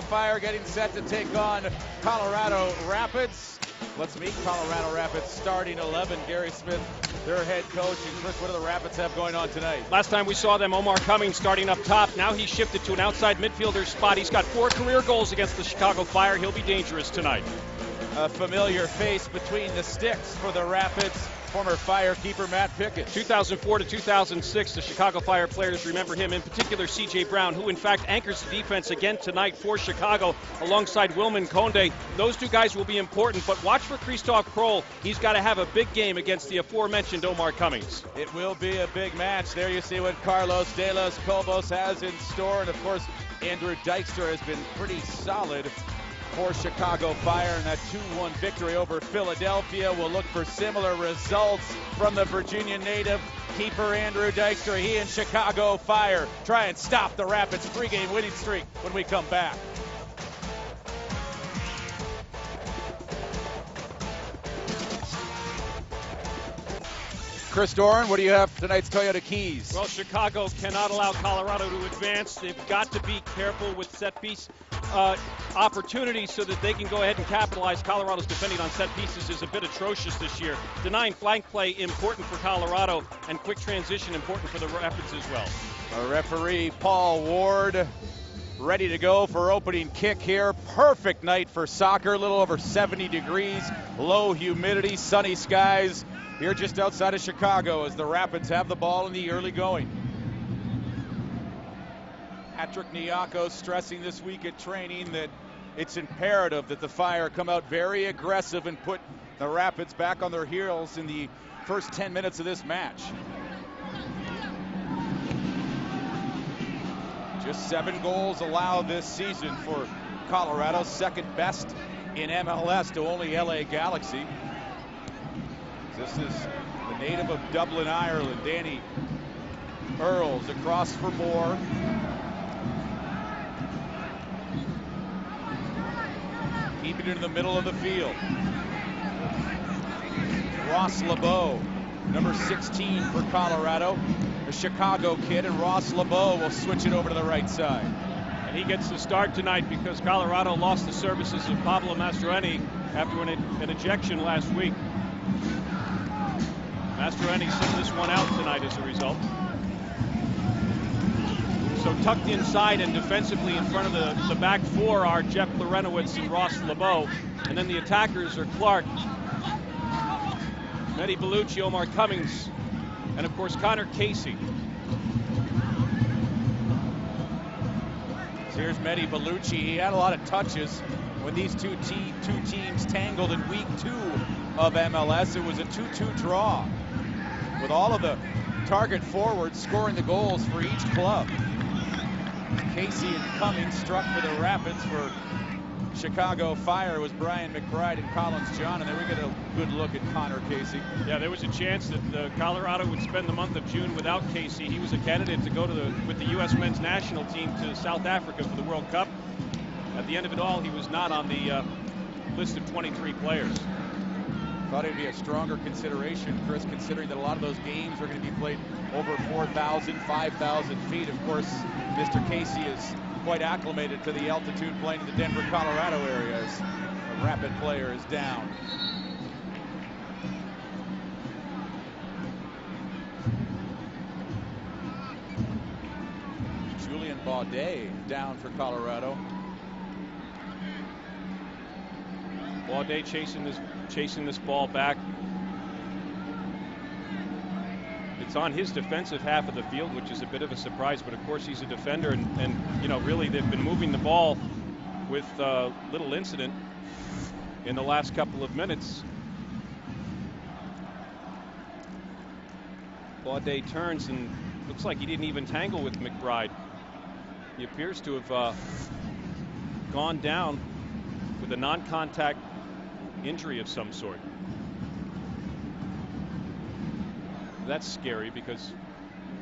Fire getting set to take on Colorado Rapids. Let's meet Colorado Rapids starting 11. Gary Smith, their head coach. And Chris, what do the Rapids have going on tonight? Last time we saw them, Omar Cummings starting up top. Now he's shifted to an outside midfielder spot. He's got 4 career goals against the Chicago Fire. He'll be dangerous tonight. A familiar face between the sticks for the Rapids. Former Fire keeper Matt Pickett. 2004 to 2006, the Chicago Fire players remember him, in particular C.J. Brown, who in fact anchors the defense again tonight for Chicago alongside Wilman Conde. Those two guys will be important, but watch for Christoph Kroll. He's got to have a big game against the aforementioned Omar Cummings. It will be a big match. There you see what Carlos De Los Cobos has in store. And of course, Andrew Dykstra has been pretty solid for Chicago Fire, and that 2-1 victory over Philadelphia. Will look for similar results from the Virginia native keeper Andrew Dykstra. He and Chicago Fire try and stop the Rapids' 3-game winning streak when we come back. Chris Doran, what do you have for tonight's Toyota Keys? Well, Chicago cannot allow Colorado to advance. They've got to be careful with set piece opportunities so that they can go ahead and capitalize. Colorado's defending on set pieces is a bit atrocious this year. Denying flank play important for Colorado, and quick transition important for the Rapids as well. Our referee, Paul Ward, ready to go for opening kick here. Perfect night for soccer, a little over 70 degrees, low humidity, sunny skies here just outside of Chicago as the Rapids have the ball in the early going. Patrick Nyako stressing this week at training that it's imperative that the Fire come out very aggressive and put the Rapids back on their heels in the first 10 minutes of this match. Just 7 goals allowed this season for Colorado, second best in MLS to only LA Galaxy. This is the native of Dublin, Ireland, Danny Earls across for Moore. Keeping it in the middle of the field. Ross LeBeau, number 16 for Colorado, a Chicago kid, and Ross LeBeau will switch it over to the right side. And he gets the start tonight because Colorado lost the services of Pablo Mastroeni after an ejection last week. Mastroeni sent this one out tonight as a result. So tucked inside and defensively in front of the back four are Jeff Larentowicz and Ross LeBeau. And then the attackers are Clark, Mehdi Bellucci, Omar Cummings, and of course Connor Casey. So here's Mehdi Bellucci. He had a lot of touches when these two teams tangled in week 2 of MLS. It was a 2-2 draw, with all of the target forwards scoring the goals for each club. Casey and Cummings struck for the Rapids. For Chicago Fire was Brian McBride and Collins John, and then we get a good look at Connor Casey. Yeah, there was a chance that Colorado would spend the month of June without Casey. He was a candidate to go with the U.S. men's national team to South Africa for the World Cup. At the end of it all, he was not on the list of 23 players. Thought it'd be a stronger consideration, Chris, considering that a lot of those games are going to be played over 4,000, 5,000 feet. Of course, Mr. Casey is quite acclimated to the altitude playing in the Denver, Colorado area as a Rapid player is down. Julien Baudet down for Colorado. Baudet chasing this ball back. It's on his defensive half of the field, which is a bit of a surprise, but of course he's a defender, and you know, really they've been moving the ball with little incident in the last couple of minutes. Baudet turns and looks like he didn't even tangle with McBride. He appears to have gone down with a non-contact injury of some sort. That's scary because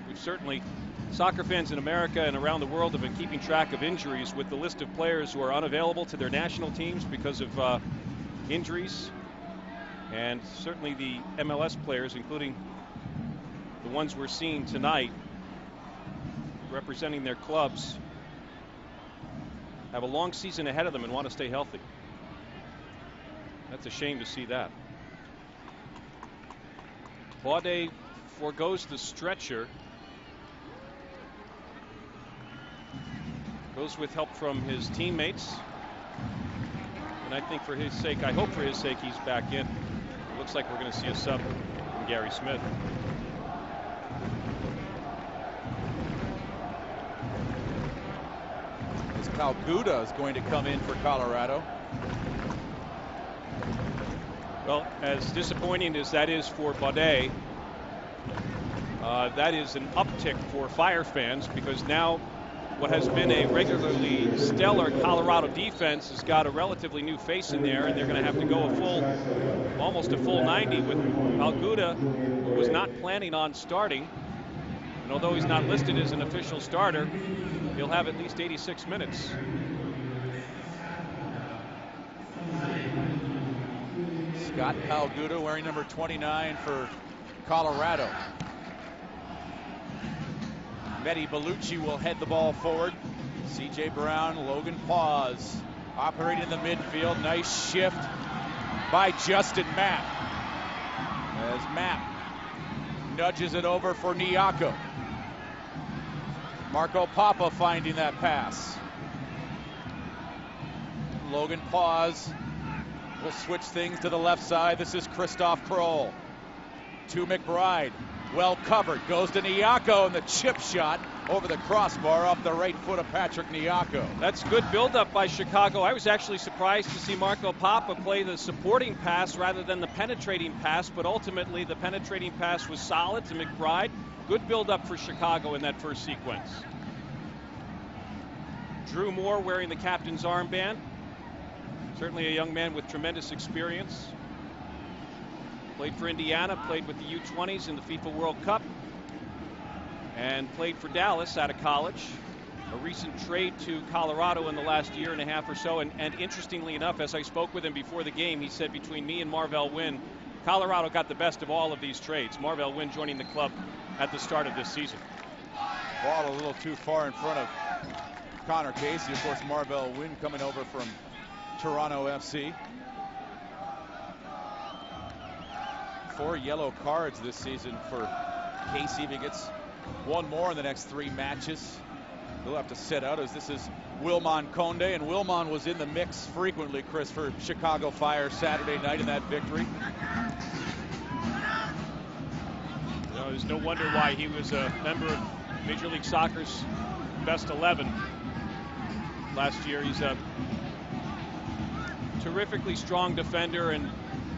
we've certainly, soccer fans in America and around the world have been keeping track of injuries with the list of players who are unavailable to their national teams because of injuries. And certainly the MLS players, including the ones we're seeing tonight, representing their clubs, have a long season ahead of them and want to stay healthy. That's a shame to see that. Baudet forgoes the stretcher. Goes with help from his teammates. And I think for his sake, I hope for his sake, he's back in. It looks like we're going to see a sub from Gary Smith. As Palguda is going to come in for Colorado. Well, as disappointing as that is for Baudet, that is an uptick for Fire fans, because now what has been a regularly stellar Colorado defense has got a relatively new face in there, and they're going to have to go almost a full 90 with Palguda, who was not planning on starting. And although he's not listed as an official starter, he'll have at least 86 minutes. Scott Palguda wearing number 29 for Colorado. Mehdi Bellucci will head the ball forward. C.J. Brown, Logan Pause operating in the midfield. Nice shift by Justin Mapp. As Mapp nudges it over for Nyako. Marco Papa finding that pass. Logan Pause will switch things to the left side. This is Christoph Kroll. To McBride. Well covered. Goes to Nyako, and the chip shot over the crossbar off the right foot of Patrick Nyako. That's good buildup by Chicago. I was actually surprised to see Marco Papa play the supporting pass rather than the penetrating pass, but ultimately the penetrating pass was solid to McBride. Good buildup for Chicago in that first sequence. Drew Moore wearing the captain's armband. Certainly a young man with tremendous experience. Played for Indiana, played with the U20s in the FIFA World Cup, and played for Dallas out of college. A recent trade to Colorado in the last year and a half or so. And interestingly enough, as I spoke with him before the game, he said between me and Marvell Wynn, Colorado got the best of all of these trades. Marvell Wynn joining the club at the start of this season. Ball a little too far in front of Connor Casey. Of course, Marvell Wynn coming over from Toronto FC. 4 yellow cards this season for Casey. If he gets one more in the next 3 matches, he'll have to sit out, as this is Wilman Conde, and Wilman was in the mix frequently, Chris, for Chicago Fire Saturday night in that victory. You know, there's no wonder why he was a member of Major League Soccer's best 11 last year. He's a terrifically strong defender, and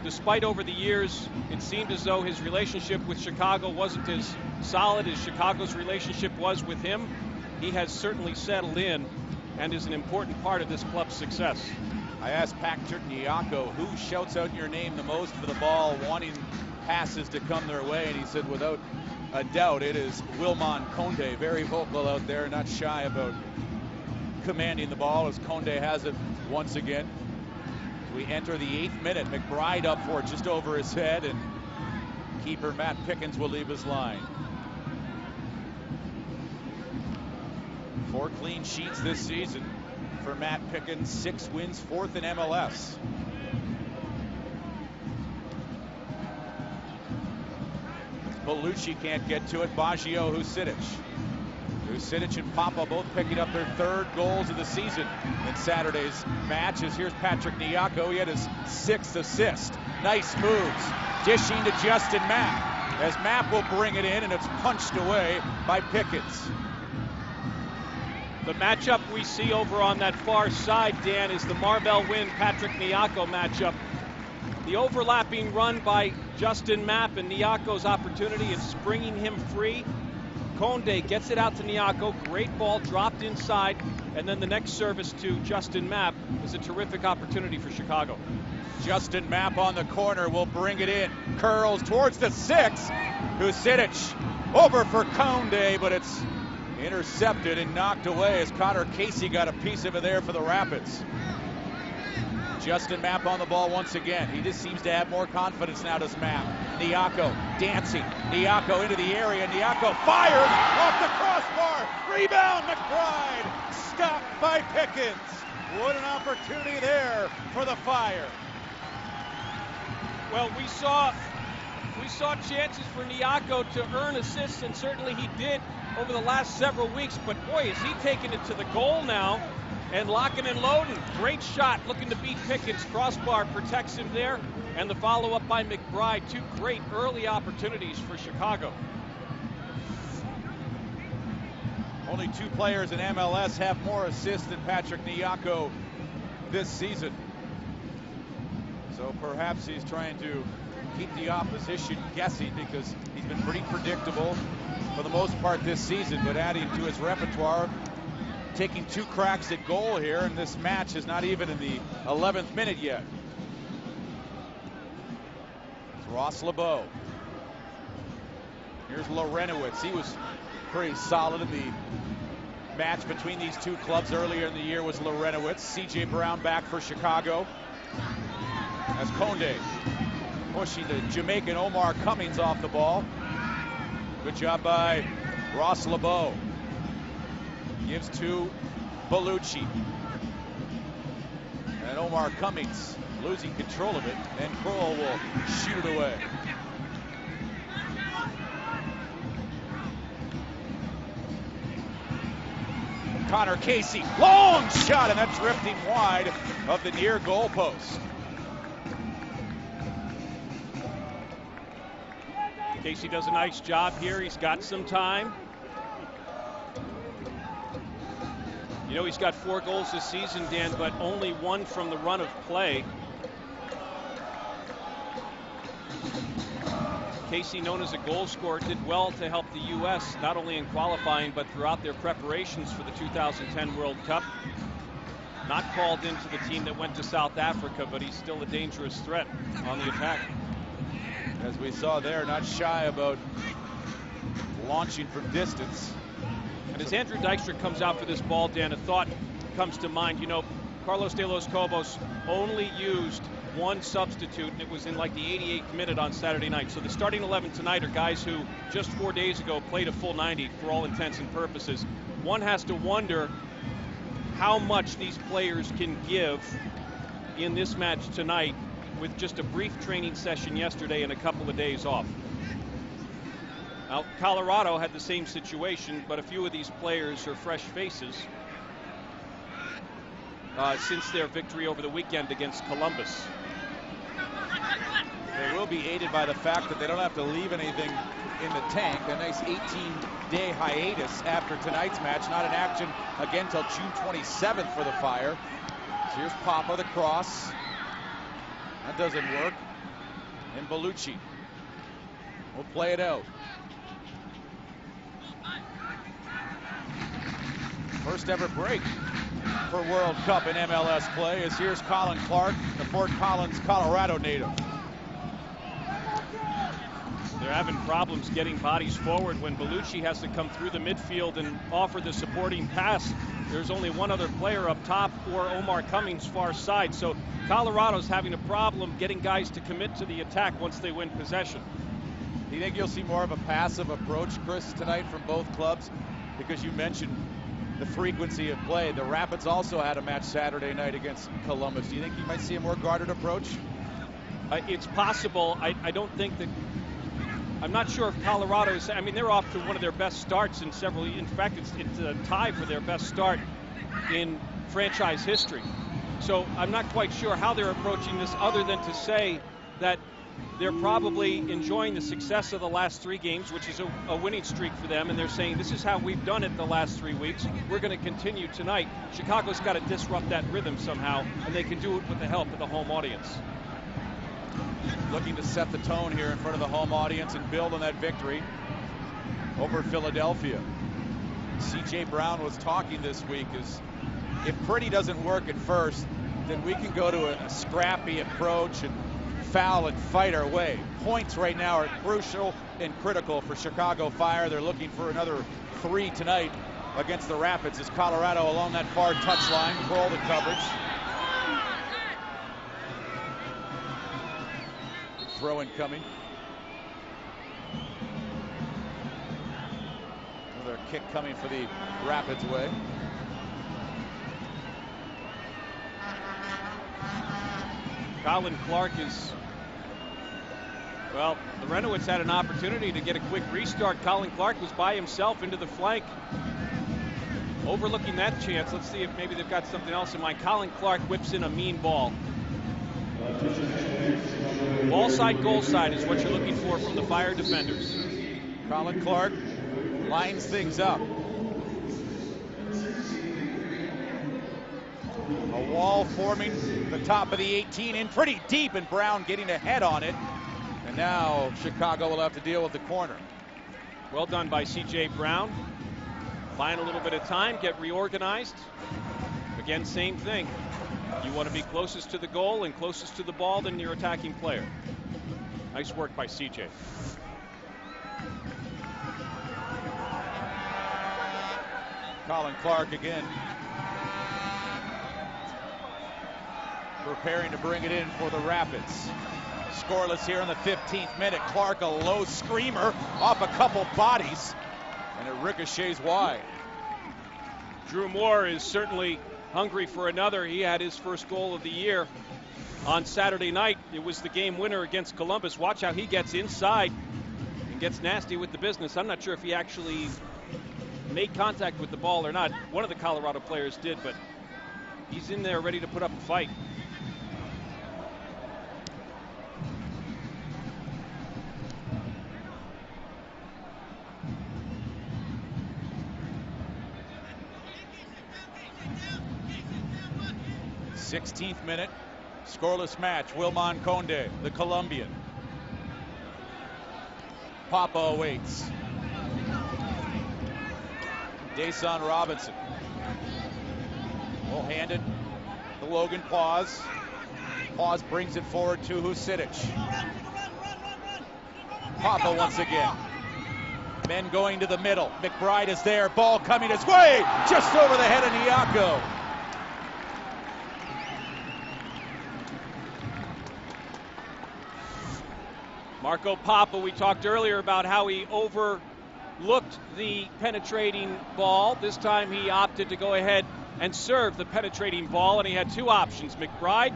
despite over the years it seemed as though his relationship with Chicago wasn't as solid as Chicago's relationship was with him, he has certainly settled in and is an important part of this club's success. I asked Patrick Nyako who shouts out your name the most for the ball, wanting passes to come their way, and he said without a doubt it is Wilman Conde. Very vocal out there, not shy about commanding the ball, as Conde has it once again. We enter the 8th minute. McBride up for it just over his head, and keeper Matt Pickens will leave his line. 4 clean sheets this season for Matt Pickens. 6 wins, 4th in MLS. Bellucci can't get to it. Baggio, Husidic. Husidic and Papa both picking up their 3rd goals of the season in Saturday's matches. Here's Patrick Nyako. He had his 6th assist. Nice moves. Dishing to Justin Mapp, as Mapp will bring it in, and it's punched away by Pickens. The matchup we see over on that far side, Dan, is the Marvell Wynn Patrick Nyako matchup. The overlapping run by Justin Mapp, and Nyako's opportunity is springing him free. Conde gets it out to Nyako. Great ball dropped inside, and then the next service to Justin Mapp is a terrific opportunity for Chicago. Justin Mapp on the corner will bring it in. Curls towards the 6. Husidic over for Conde, but it's intercepted and knocked away, as Connor Casey got a piece of it there for the Rapids. Justin Mapp on the ball once again. He just seems to have more confidence now, does Mapp. Nyako dancing. Nyako into the area. Nyako fired off the crossbar. Rebound, McBride. Stopped by Pickens. What an opportunity there for the Fire. Well, we saw chances for Nyako to earn assists, and certainly he did over the last several weeks. But boy, is he taking it to the goal now and locking and loading. Great shot, looking to beat Pickens. Crossbar protects him there, and the follow-up by McBride. Two great early opportunities for Chicago. Only two players in MLS have more assists than Patrick Nyako this season. So perhaps he's trying to keep the opposition guessing, because he's been pretty predictable for the most part this season, but adding to his repertoire, taking two cracks at goal here, and this match is not even in the 11th minute yet. It's Ross LeBeau. Here's Larentowicz. He was pretty solid in the match between these two clubs earlier in the year. Was Larentowicz. C.J. Brown back for Chicago as Conde pushing the Jamaican Omar Cummings off the ball. Good job by Ross LeBeau. Gives to Bellucci. And Omar Cummings losing control of it, and Kroll will shoot it away. Connor Casey, long shot, and that's drifting wide of the near goal post. Casey does a nice job here. He's got some time. You know, he's got 4 goals this season, Dan, but only 1 from the run of play. Casey, known as a goal scorer, did well to help the U.S. not only in qualifying but throughout their preparations for the 2010 World Cup. Not called into the team that went to South Africa, but he's still a dangerous threat on the attack. As we saw there, not shy about launching from distance. And as Andrew Dykstra comes out for this ball, Dan, a thought comes to mind. You know, Carlos de los Cobos only used 1 substitute, and it was in like the 88th minute on Saturday night. So the starting 11 tonight are guys who just 4 days ago played a full 90 for all intents and purposes. One has to wonder how much these players can give in this match tonight with just a brief training session yesterday and a couple of days off. Now, Colorado had the same situation, but a few of these players are fresh faces since their victory over the weekend against Columbus. They will be aided by the fact that they don't have to leave anything in the tank. A nice 18-day hiatus after tonight's match. Not in action again till June 27th for the Fire. So here's Papa, the cross. That doesn't work. And Bellucci will play it out. First ever break for World Cup in MLS play, as here's Colin Clark, the Fort Collins, Colorado native. They're having problems getting bodies forward when Bellucci has to come through the midfield and offer the supporting pass. There's only one other player up top, or Omar Cummings far side. So Colorado's having a problem getting guys to commit to the attack once they win possession. Do you think you'll see more of a passive approach, Chris, tonight from both clubs? Because you mentioned the frequency of play. The Rapids also had a match Saturday night against Columbus. Do you think you might see a more guarded approach? It's possible. I don't think that. I'm not sure if Colorado's. I mean, they're off to one of their best starts in several. In fact, it's a tie for their best start in franchise history. So I'm not quite sure how they're approaching this, other than to say that they're probably enjoying the success of the last 3 games, which is a winning streak for them, and they're saying this is how we've done it the last 3 weeks. We're going to continue tonight. Chicago's got to disrupt that rhythm somehow, and they can do it with the help of the home audience. Looking to set the tone here in front of the home audience and build on that victory over Philadelphia. C.J. Brown was talking this week, is if pretty doesn't work at first, then we can go to a scrappy approach and foul and fight our way. Points right now are crucial and critical for Chicago Fire. They're looking for another 3 tonight against the Rapids, as Colorado along that far touchline. Kroll the coverage. Throw in coming. Another kick coming for the Rapids way. Colin Clark is, well, the Renowitz had an opportunity to get a quick restart. Colin Clark was by himself into the flank, overlooking that chance. Let's see if maybe they've got something else in mind. Colin Clark whips in a mean ball. Ball side, goal side is what you're looking for from the Fire defenders. Colin Clark lines things up. A wall forming the top of the 18 in pretty deep, and Brown getting ahead on it. And now Chicago will have to deal with the corner. Well done by C.J. Brown. Buying a little bit of time, get reorganized. Again, same thing. You want to be closest to the goal and closest to the ball than your attacking player. Nice work by C.J. Colin Clark again, preparing to bring it in for the Rapids. Scoreless here in the 15th minute. Clark, a low screamer off a couple bodies, and it ricochets wide. Drew Moore is certainly hungry for another. He had his first goal of the year on Saturday night. It was the game winner against Columbus. Watch how he gets inside and gets nasty with the business. I'm not sure if he actually made contact with the ball or not. One of the Colorado players did, but he's in there ready to put up a fight. th minute, scoreless match. Wilman Conde, the Colombian. Papa awaits. Dason Robinson will hand it to Logan Pause. Pause brings it forward to Husidic. Papa once again. Men going to the middle. McBride is there. Ball coming his way. Just over the head of Nyako. Marco Papa, we talked earlier about how he overlooked the penetrating ball. This time he opted to go ahead and serve the penetrating ball, and he had two options, McBride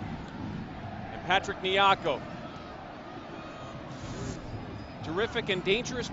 and Patrick Nyako. Terrific and dangerous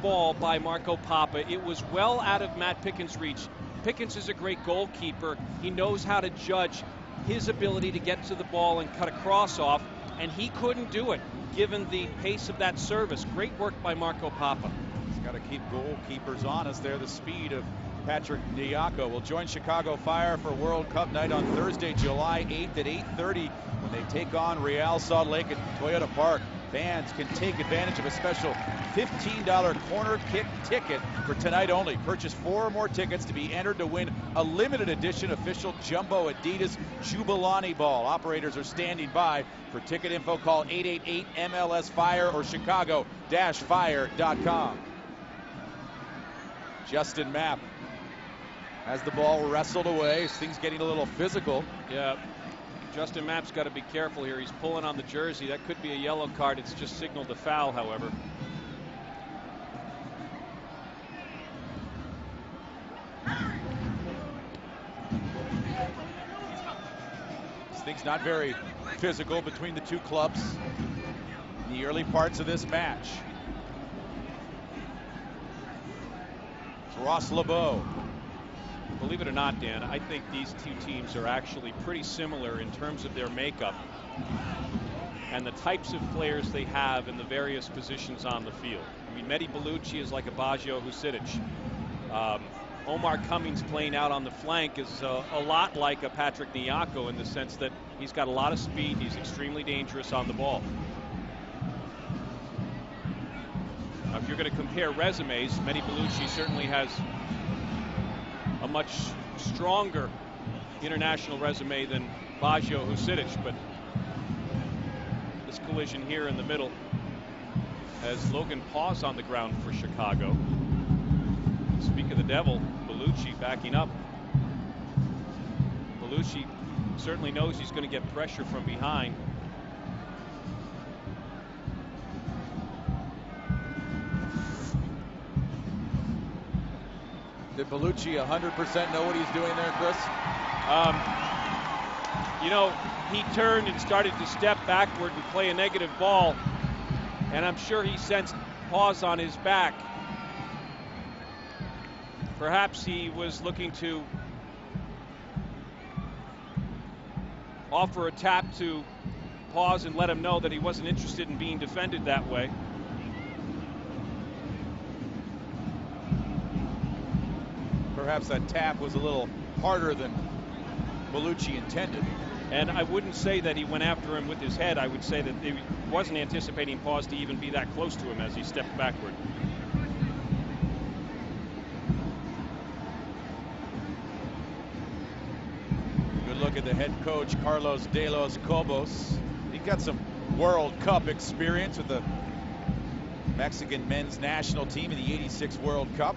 ball by Marco Papa. It was well out of Matt Pickens' reach. Pickens is a great goalkeeper. He knows how to judge his ability to get to the ball and cut a cross off, and he couldn't do it given the pace of that service. Great work by Marco Papa. He's got to keep goalkeepers honest there. The speed of Patrick Nyako will join Chicago Fire for World Cup night on Thursday, July 8th at 8:30 when they take on Real Salt Lake at Toyota Park. Fans can take advantage of a special $15 corner kick ticket for tonight only. Purchase 4 or more tickets to be entered to win a limited edition official Jumbo Adidas Jubilani ball. Operators are standing by. For ticket info, call 888-MLS-FIRE or chicago-fire.com. Justin Mapp has the ball wrestled away. Things getting a little physical. Yeah. Justin Mapp's got to be careful here. He's pulling on the jersey. That could be a yellow card. It's just signaled a foul, however. Things not very physical between the two clubs in the early parts of this match. It's Ross LeBeau. Believe it or not, Dan, I think these two teams are actually pretty similar in terms of their makeup and the types of players they have in the various positions on the field. I mean, Mehdi Bellucci is like a Baggio Husidic. Omar Cummings playing out on the flank is a lot like a Patrick Nyako in the sense that he's got a lot of speed. He's extremely dangerous on the ball. Now, if you're going to compare resumes, Mehdi Bellucci certainly has a much stronger international resume than Baggio Husidic, but this collision here in the middle has Logan Pause on the ground for Chicago. Speak of the devil, Bellucci backing up. Bellucci certainly knows he's going to get pressure from behind. Did Bellucci 100% know what he's doing there, Chris? You know, he turned and started to step backward and play a negative ball, and I'm sure he sensed paws on his back. Perhaps he was looking to offer a tap to pause and let him know that he wasn't interested in being defended that way. Perhaps that tap was a little harder than Bellucci intended. And I wouldn't say that he went after him with his head. I would say that he wasn't anticipating Pause to even be that close to him as he stepped backward. Good look at the head coach, Carlos de los Cobos. He got some World Cup experience with the Mexican men's national team in the '86 World Cup.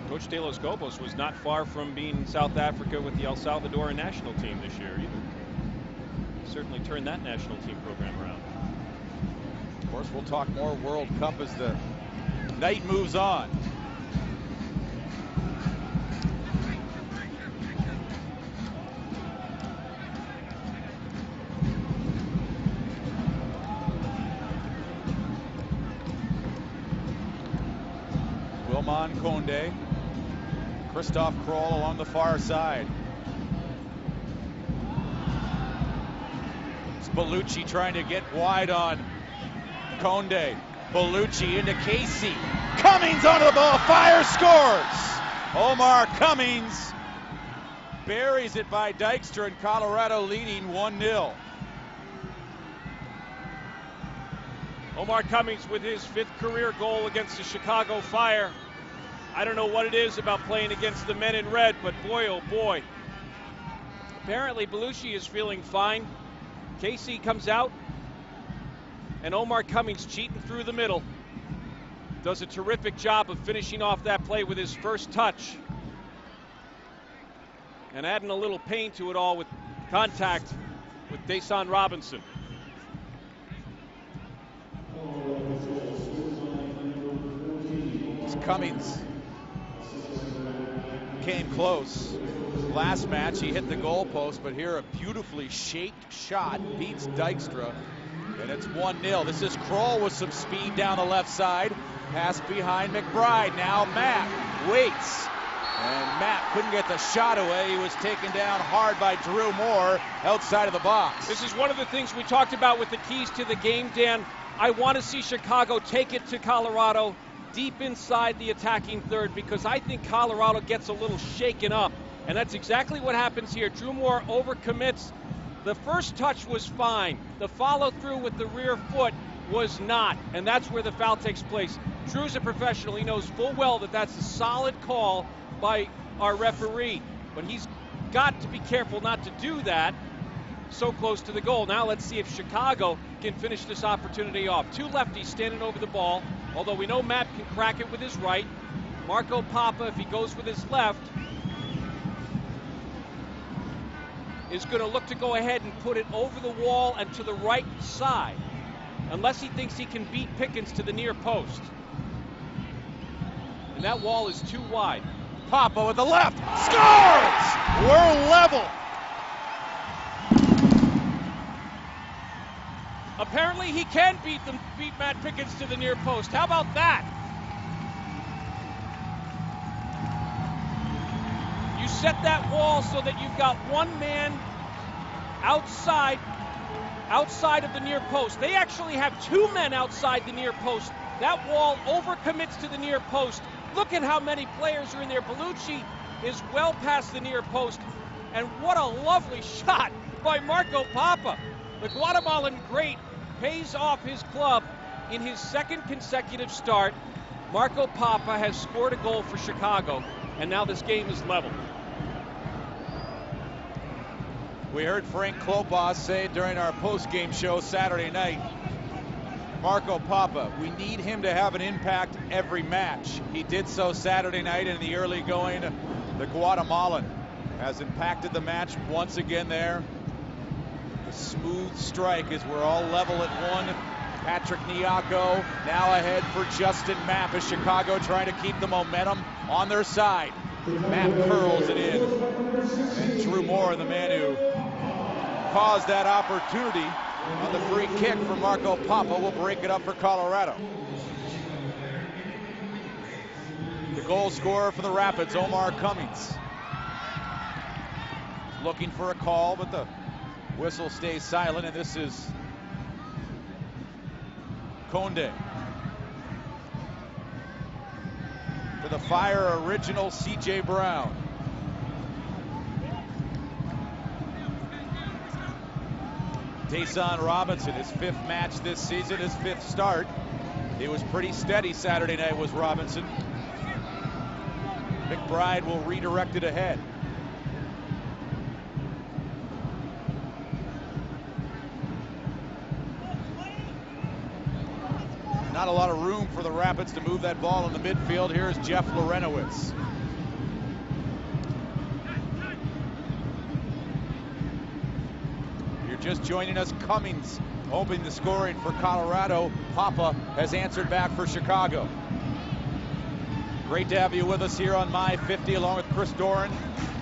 Coach De Los Cobos was not far from being in South Africa with the El Salvadoran national team this year either. Certainly turned that national team program around. Of course, we'll talk more World Cup as the night moves on. Wilman Conde. Christoph Kroll along the far side. It's Bellucci trying to get wide on Conde. Bellucci into Casey. Cummings onto the ball. Fire scores. Omar Cummings buries it by Dykstra, and Colorado leading 1-0. Omar Cummings with his 5th career goal against the Chicago Fire. I don't know what it is about playing against the men in red, but boy, oh boy. Apparently, Bellucci is feeling fine. Casey comes out, and Omar Cummings cheating through the middle. Does a terrific job of finishing off that play with his first touch. And adding a little pain to it all with contact with Dason Robinson. Cummings came close. Last match he hit the goalpost, but here a beautifully shaped shot beats Dykstra, and it's 1-0. This is Kroll with some speed down the left side. Pass behind McBride. Now Matt waits, and Matt couldn't get the shot away. He was taken down hard by Drew Moore outside of the box. This is one of the things we talked about with the keys to the game, Dan. I want to see Chicago take it to Colorado deep inside the attacking third, because I think Colorado gets a little shaken up, and that's exactly what happens here. Drew Moore overcommits. The first touch was fine. The follow through with the rear foot was not, and that's where the foul takes place. Drew's a professional. He knows full well that that's a solid call by our referee, but he's got to be careful not to do that so close to the goal. Now let's see if Chicago can finish this opportunity off. Two lefties standing over the ball, although we know Matt can crack it with his right. Marco Papa, if he goes with his left, is going to look to go ahead and put it over the wall and to the right side, unless he thinks he can beat Pickens to the near post. And that wall is too wide. Papa with the left, scores! We're level. Apparently he can beat Matt Pickens to the near post. How about that? You set that wall so that you've got one man outside of the near post. They actually have two men outside the near post. That wall overcommits to the near post. Look at how many players are in there. Bellucci is well past the near post. And what a lovely shot by Marco Papa. The Guatemalan great pays off his club in his second consecutive start. Marco Papa has scored a goal for Chicago, and now this game is level. We heard Frank Klopas say during our post-game show Saturday night, Marco Papa, we need him to have an impact every match. He did so Saturday night in the early going. The Guatemalan has impacted the match once again there. A smooth strike as we're all level at one. Patrick Nyako now ahead for Justin Mapp as Chicago trying to keep the momentum on their side. Mapp curls it in. And Drew Moore, the man who caused that opportunity on the free kick for Marco Papa, will break it up for Colorado. The goal scorer for the Rapids, Omar Cummings. Looking for a call, but the whistle stays silent, and this is Conde. To the Fire original C.J. Brown. Tayson Robinson, his 5th match this season, his 5th start. He was pretty steady Saturday night, was Robinson. McBride will redirect it ahead. Not a lot of room for the Rapids to move that ball in the midfield. Here's Jeff Lorenowitz. You're just joining us. Cummings opening the scoring for Colorado. Papa has answered back for Chicago. Great to have you with us here on My 50 along with Chris Doran.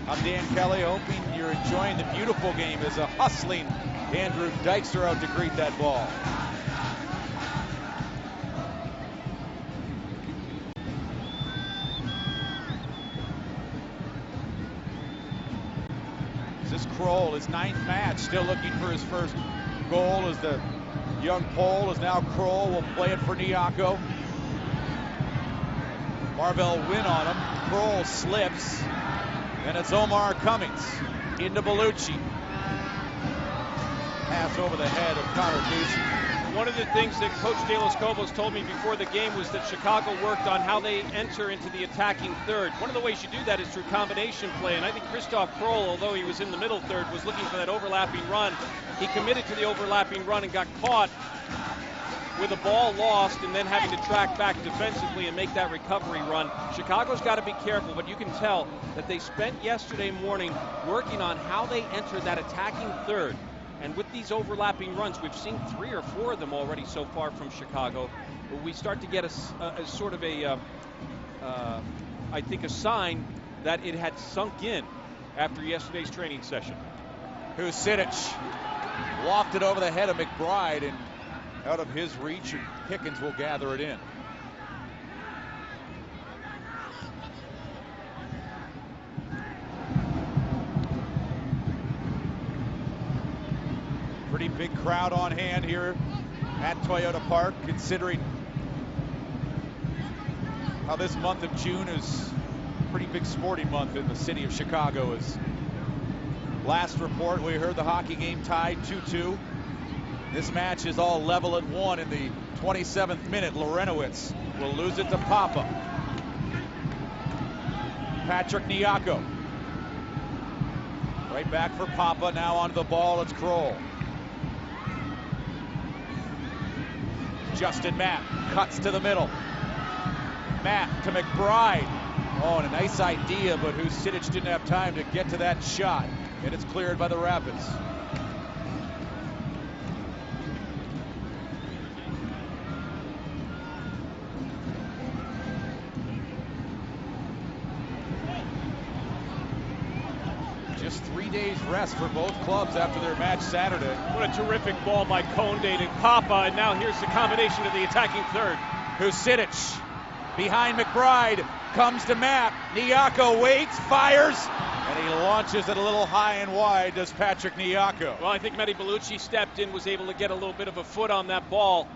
I'm Dan Kelly, hoping you're enjoying the beautiful game as a hustling Andrew Dykstra out to greet that ball. This Kroll, his 9th match, still looking for his first goal as the young Pole is now Kroll will play it for Nyako. Marvell win on him. Kroll slips, and it's Omar Cummings into Bellucci. Pass over the head of Connor Ducey. One of the things that Coach De Los Cobos told me before the game was that Chicago worked on how they enter into the attacking third. One of the ways you do that is through combination play, and I think Christoph Kroll, although he was in the middle third, was looking for that overlapping run. He committed to the overlapping run and got caught with a ball lost and then having to track back defensively and make that recovery run. Chicago's got to be careful, but you can tell that they spent yesterday morning working on how they enter that attacking third. And with these overlapping runs, we've seen 3 or 4 of them already so far from Chicago. But we start to get a sort of I think a sign that it had sunk in after yesterday's training session. Husidic lofted over the head of McBride and out of his reach, and Pickens will gather it in. Pretty big crowd on hand here at Toyota Park, considering how this month of June is a pretty big sporting month in the city of Chicago. As last report, we heard the hockey game tied 2-2. This match is all level at 1 in the 27th minute. Lorenowitz will lose it to Papa. Patrick Nyako. Right back for Papa, now onto the ball, it's Kroll. Justin Mapp cuts to the middle. Mapp to McBride. Oh, and a nice idea, but Husidic didn't have time to get to that shot. And it's cleared by the Rapids. Just 3 days rest for both clubs after their match Saturday. What a terrific ball by Conde to Papa, and now here's the combination of the attacking third. Husidic behind McBride, comes to Mapp. Nyako waits, fires, and he launches it a little high and wide, does Patrick Nyako. Well, I think Mehdi Bellucci stepped in, was able to get a little bit of a foot on that ball.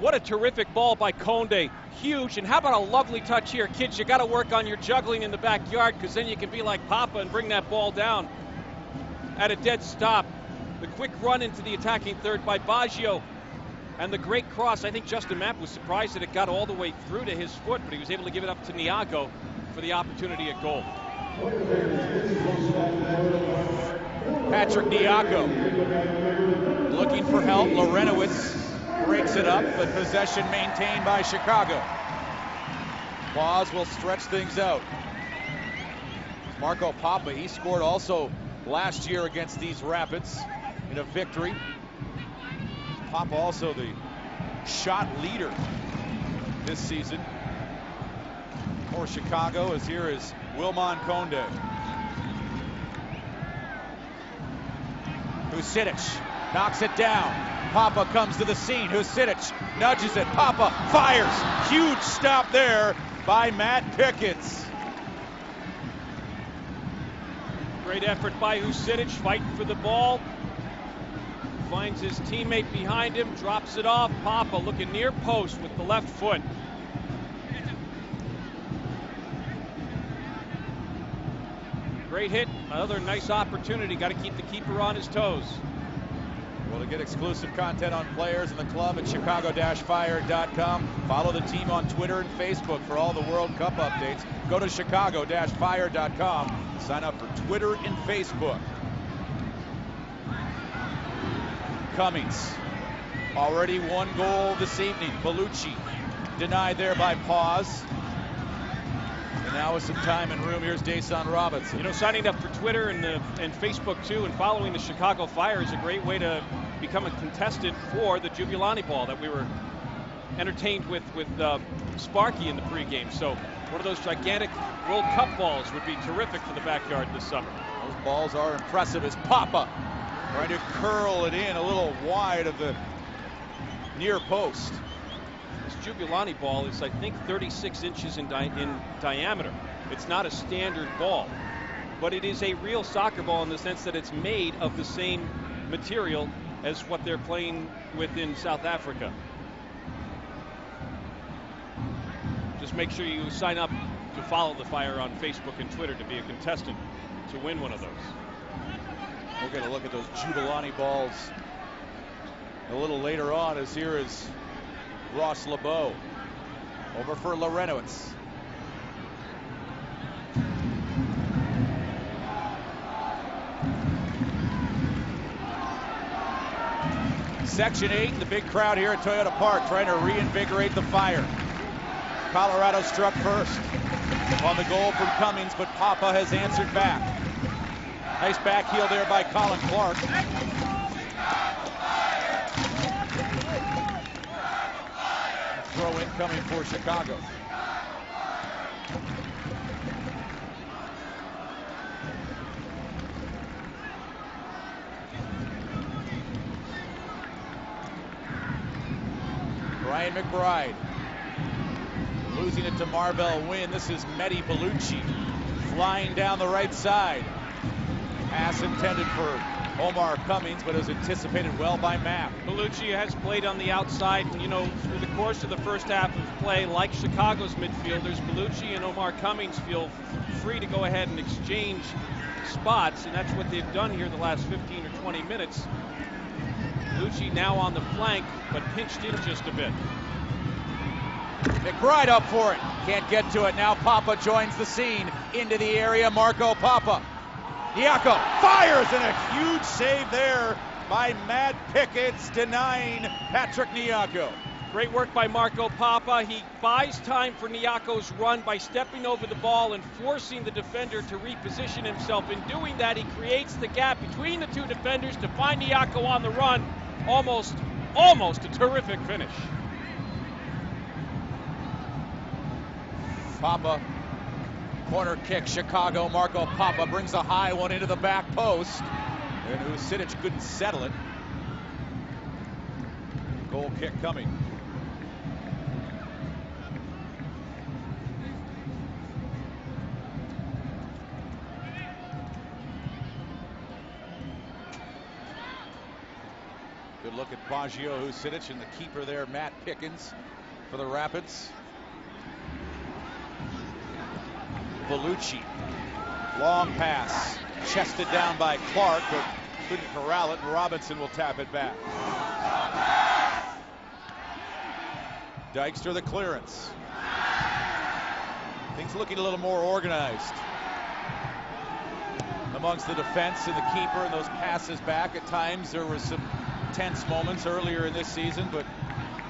What a terrific ball by Conde. Huge. And how about a lovely touch here? Kids, you got to work on your juggling in the backyard, because then you can be like Papa and bring that ball down at a dead stop. The quick run into the attacking third by Baggio. And the great cross. I think Justin Mapp was surprised that it got all the way through to his foot, but he was able to give it up to Nyako for the opportunity at goal. Patrick Nyako looking for help. Lorenowitz breaks it up, but possession maintained by Chicago. Claus will stretch things out. Marco Papa, he scored also last year against these Rapids in a victory. Papa also the shot leader this season for Chicago. As here is Wilman Conde. Husidic knocks it down. Papa comes to the scene. Husidic nudges it. Papa fires. Huge stop there by Matt Pickens. Great effort by Husidic, fighting for the ball. Finds his teammate behind him, drops it off. Papa looking near post with the left foot. Great hit, another nice opportunity. Got to keep the keeper on his toes. Well, to get exclusive content on players in the club at chicago-fire.com. Follow the team on Twitter and Facebook for all the World Cup updates. Go to chicago-fire.com. Sign up for Twitter and Facebook. Cummings, already one goal this evening. Bellucci denied there by Pause. And now with some time and room, here's Dason Robinson. You know, signing up for Twitter and Facebook too, and following the Chicago Fire is a great way to become a contestant for the Jubulani ball that we were entertained with Sparky in the pregame. So one of those gigantic World Cup balls would be terrific for the backyard this summer. Those balls are impressive as Papa trying to curl it in a little wide of the near post. This Jubulani ball is, I think, 36 inches in diameter. It's not a standard ball, but it is a real soccer ball in the sense that it's made of the same material as what they're playing with in South Africa. Just make sure you sign up to follow the Fire on Facebook and Twitter to be a contestant to win one of those. We're going to look at those Jubulani balls a little later on, as here is Ross LeBeau over for Larentowicz. Section 8, the big crowd here at Toyota Park trying to reinvigorate the Fire. Colorado struck first on the goal from Cummings, but Papa has answered back. Nice back heel there by Colin Clark. Throw in coming for Chicago. Brian McBride losing it to Marvell Wynn. This is Mehdi Bellucci flying down the right side. Pass intended for Omar Cummings, but it was anticipated well by Mapp. Bellucci has played on the outside, and, you know, through the course of the first half of play, like Chicago's midfielders, Bellucci and Omar Cummings feel free to go ahead and exchange spots, and that's what they've done here the last 15 or 20 minutes. Bellucci now on the flank, but pinched in just a bit. McBride up for it. Can't get to it. Now Papa joins the scene. Into the area, Marco Papa. Nyako fires, and a huge save there by Matt Pickens, denying Patrick Nyako. Great work by Marco Papa. He buys time for Nyako's run by stepping over the ball and forcing the defender to reposition himself. In doing that, he creates the gap between the two defenders to find Nyako on the run. Almost a terrific finish. Papa, corner kick, Chicago. Marco Papa brings a high one into the back post, and Husidic couldn't settle it. Goal kick coming. Good look at Baggio Husidic and the keeper there, Matt Pickens, for the Rapids. Bellucci, long pass, chested down by Clark, but couldn't corral it, and Robinson will tap it back. Dykstra the clearance. Things looking a little more organized amongst the defense and the keeper, and those passes back. At times there was some tense moments earlier in this season, but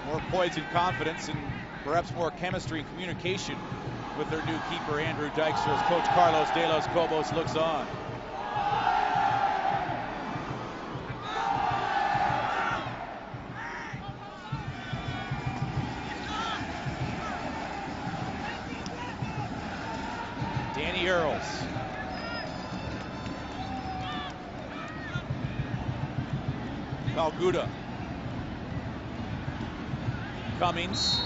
more poise and confidence, and perhaps more chemistry and communication with their new keeper, Andrew Dykstra, as Coach Carlos de los Cobos looks on. Danny Earls. Palguda. Cummings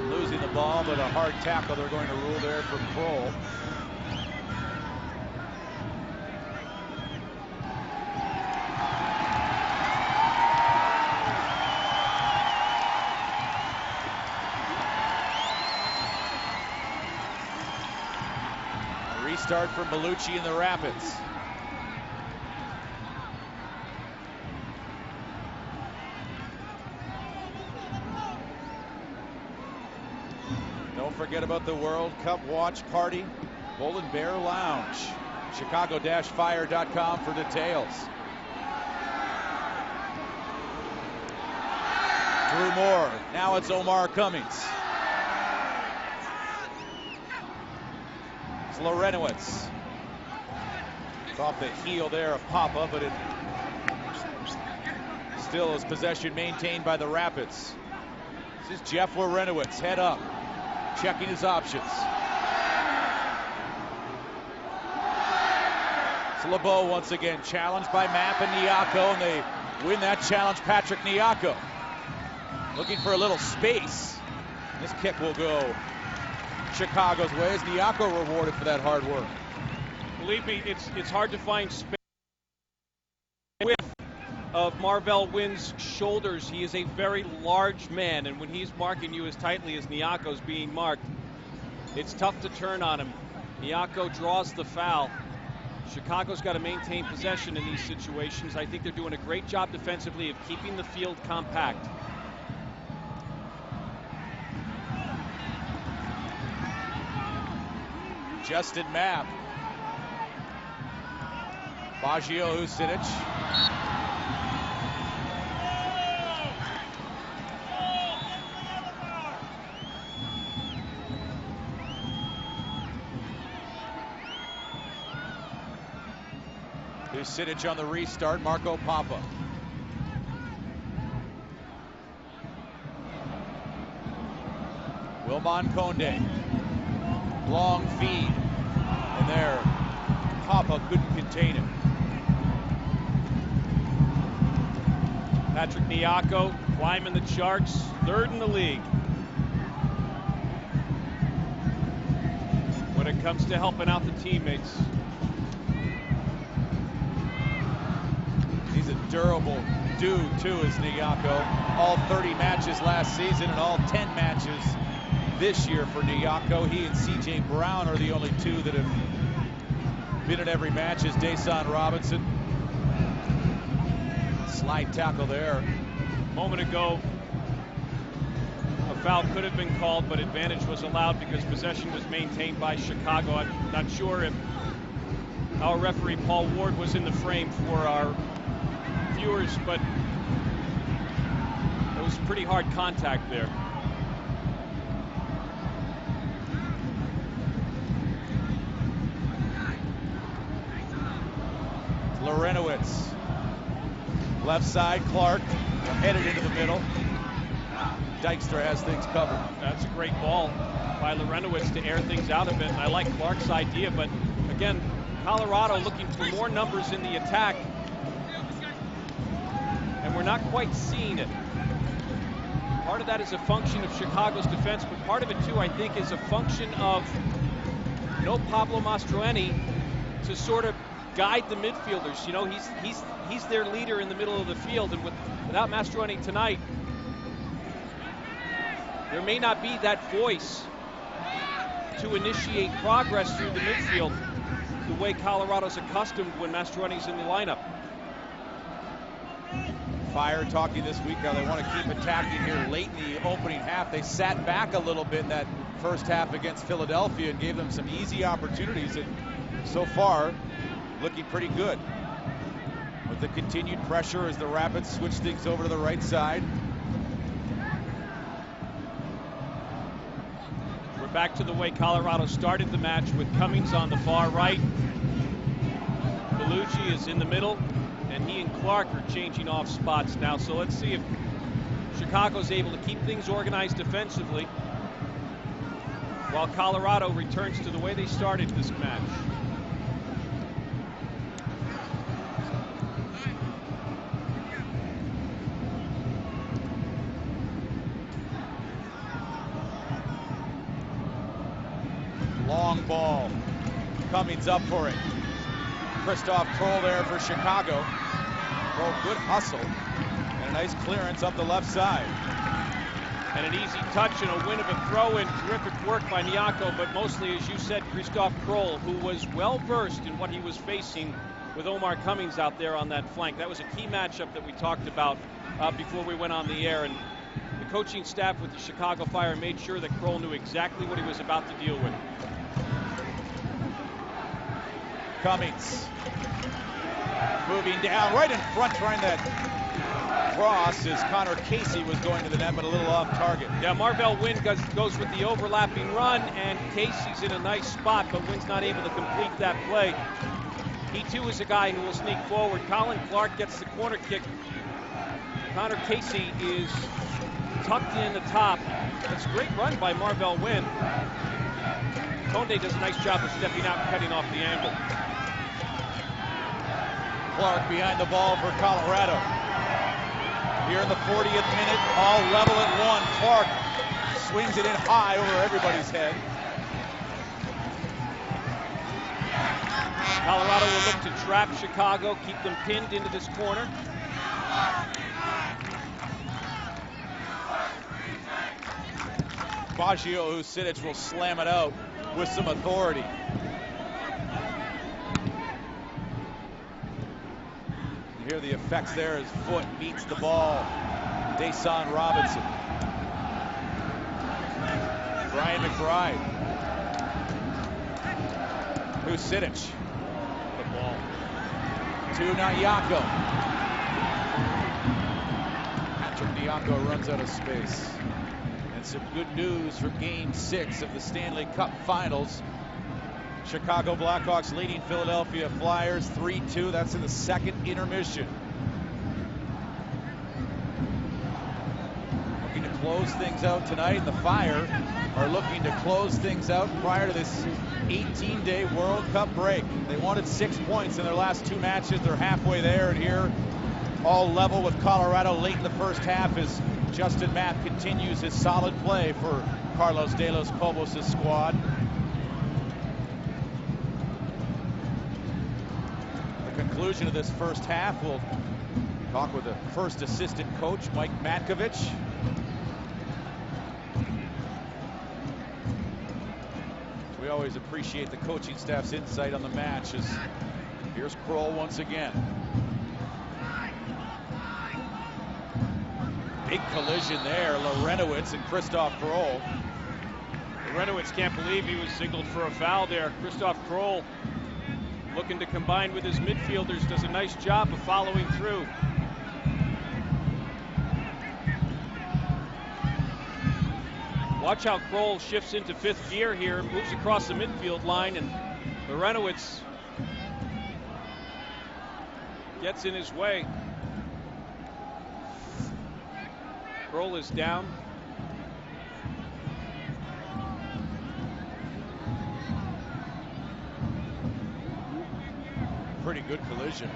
losing the ball, but a hard tackle they're going to rule there for Kroll. A restart for Bellucci and the Rapids. Don't forget about the World Cup watch party. Bull and Bear Lounge. Chicago-fire.com for details. Drew Moore. Now it's Omar Cummings. It's Lorenowitz. It's off the heel there of Papa, but it still is possession maintained by the Rapids. This is Jeff Lorenowitz, head up, checking his options. It's LeBeau once again, challenged by Mapp and Nyako, and they win that challenge. Patrick Nyako looking for a little space. This kick will go Chicago's way. Is Nyako rewarded for that hard work? Believe me, it's hard to find space with of Marvell Wynn's shoulders. He is a very large man, and when he's marking you as tightly as Nyako's being marked, it's tough to turn on him. Nyako draws the foul. Chicago's got to maintain possession in these situations. I think they're doing a great job defensively of keeping the field compact. Justin Mapp. Baggio Husidic. Husidic on the restart. Marco Papa. Wilmon Conde. Long feed. And there, Papa couldn't contain him. Patrick Nyako climbing the charts, third in the league. When it comes to helping out the teammates. He's a durable dude, too, is Nyako. All 30 matches last season and all 10 matches this year for Nyako. He and C.J. Brown are the only two that have been in every match as Dason Robinson. Slide tackle there. A moment ago, a foul could have been called, but advantage was allowed because possession was maintained by Chicago. I'm not sure if our referee Paul Ward was in the frame for our viewers, but it was pretty hard contact there. Lorenowitz. Left side, Clark headed into the middle. Dykstra has things covered. That's a great ball by Lorenowitz to air things out a bit. And I like Clark's idea, but again, Colorado looking for more numbers in the attack. And we're not quite seeing it. Part of that is a function of Chicago's defense, but part of it too, I think, is a function of no Pablo Mastroeni to sort of guide the midfielders. You know, he's their leader in the middle of the field, and without Mastroeni tonight, there may not be that voice to initiate progress through the midfield the way Colorado's accustomed when Mastroeni's in the lineup. Fire talking this week how they want to keep attacking here late in the opening half. They sat back a little bit in that first half against Philadelphia and gave them some easy opportunities, and so far looking pretty good. With the continued pressure as the Rapids switch things over to the right side. We're back to the way Colorado started the match with Cummings on the far right. Bellucci is in the middle, and he and Clark are changing off spots now. So let's see if Chicago's able to keep things organized defensively. while Colorado returns to the way they started this match. Long ball. Cummings up for it. Christoph Kroll there for Chicago. Kroll, good hustle. And a nice clearance up the left side. And an easy touch and a win of a throw-in. Terrific work by Nyako, but mostly, as you said, Christoph Kroll, who was well-versed in what he was facing with Omar Cummings out there on that flank. That was a key matchup that we talked about before we went on the air. And the coaching staff with the Chicago Fire made sure that Kroll knew exactly what he was about to deal with. Cummings moving down right in front, trying that cross as Connor Casey was going to the net, but a little off target. Yeah, Marvell Wynn goes with the overlapping run, and Casey's in a nice spot, but Wynn's not able to complete that play. He too is a guy who will sneak forward. Colin Clark gets the corner kick. Connor Casey is tucked in the top. That's a great run by Marvell Wynn. Conde does a nice job of stepping out and cutting off the angle. Clark behind the ball for Colorado. Here in the 40th minute, all level at one. Clark swings it in high over everybody's head. Colorado will look to trap Chicago, keep them pinned into this corner. Baggio Husidic will slam it out with some authority. You hear the effects there as foot meets the ball. Dason Robinson. Brian McBride. Husidic. The ball to Nyako. Patrick Nyako runs out of space. And some good news for Game 6 of the Stanley Cup Finals. Chicago Blackhawks leading Philadelphia Flyers 3-2. That's in the second intermission. Looking to close things out tonight. The Fire are looking to close things out prior to this 18-day World Cup break. They wanted 6 points in their last 2 matches. They're halfway there, and here all level with Colorado late in the first half as Justin Mapp continues his solid play for Carlos De Los Cobos' squad. The conclusion of this first half, we'll talk with the first assistant coach, Mike Matkovich. We always appreciate the coaching staff's insight on the match as here's Kroll once again. Big collision there, Larentowicz and Christoph Kroll. Larentowicz can't believe he was signaled for a foul there. Christoph Kroll, looking to combine with his midfielders, does a nice job of following through. Watch how Kroll shifts into 5th gear here, moves across the midfield line, and Larentowicz gets in his way. Kroll is down. Pretty good collision.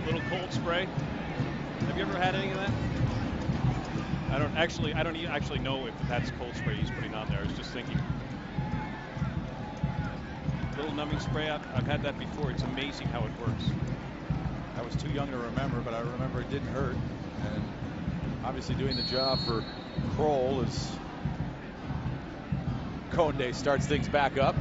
Little cold spray. Have you ever had any of that? I don't actually know if that's cold spray he's putting on there. I was just thinking. Little numbing spray. I've had that before. It's amazing how it works. I was too young to remember, but I remember it didn't hurt. And obviously doing the job for Kroll as Conde starts things back up.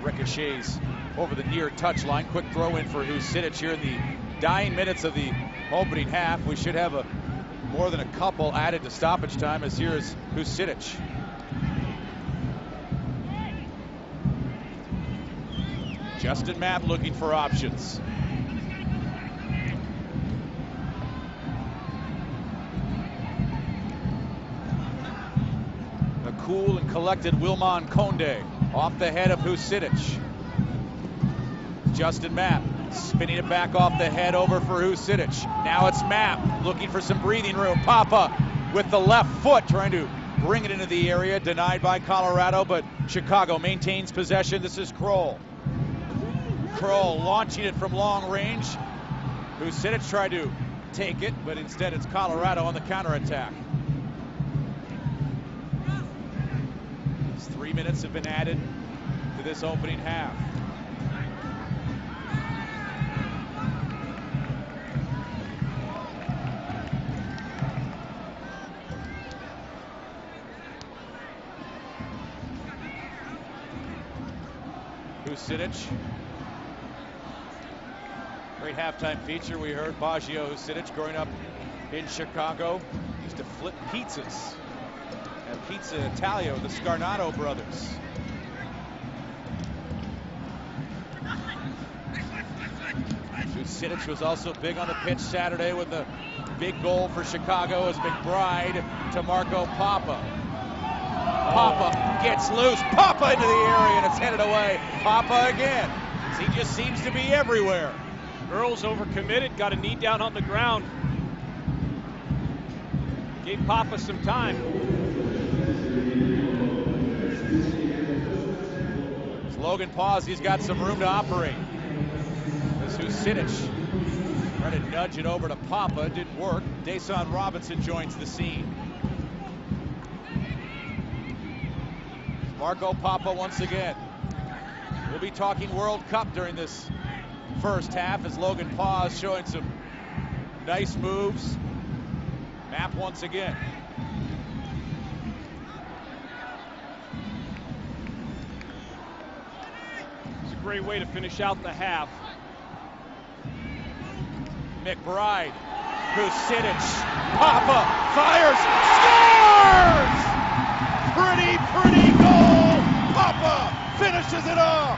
Ricochets over the near touchline. Quick throw in for Husidic here in the dying minutes of the opening half. We should have more than a couple added to stoppage time as here is Husidic. Justin Mapp looking for options. cool and collected Wilman Conde off the head of Husidic. Justin Mapp spinning it back off the head over for Husidic. Now it's Mapp looking for some breathing room. Papa with the left foot trying to bring it into the area. Denied by Colorado, but Chicago maintains possession. This is Kroll. Kroll launching it from long range. Husidic tried to take it, but instead it's Colorado on the counterattack. 3 minutes have been added to this opening half. Husidic. Great halftime feature. We heard Baggio Husidic growing up in Chicago. Used to flip pizzas at Pizza Italia with the Scarnato brothers. Husidic was also big on the pitch Saturday with the big goal for Chicago as McBride to Marco Papa. Papa gets loose. Papa into the area and it's headed away. Papa again. He just seems to be everywhere. Earls overcommitted, got a knee down on the ground. Gave Papa some time. As Logan Paws, he's got some room to operate. This Husidic trying to nudge it over to Papa. It didn't work. Dason Robinson joins the scene. Marco Papa once again. We'll be talking World Cup during this first half as Logan Paws showing some nice moves. Mapp once again. It's a great way to finish out the half. McBride, Husidic, Papa fires, scores! Pretty goal! Papa finishes it off!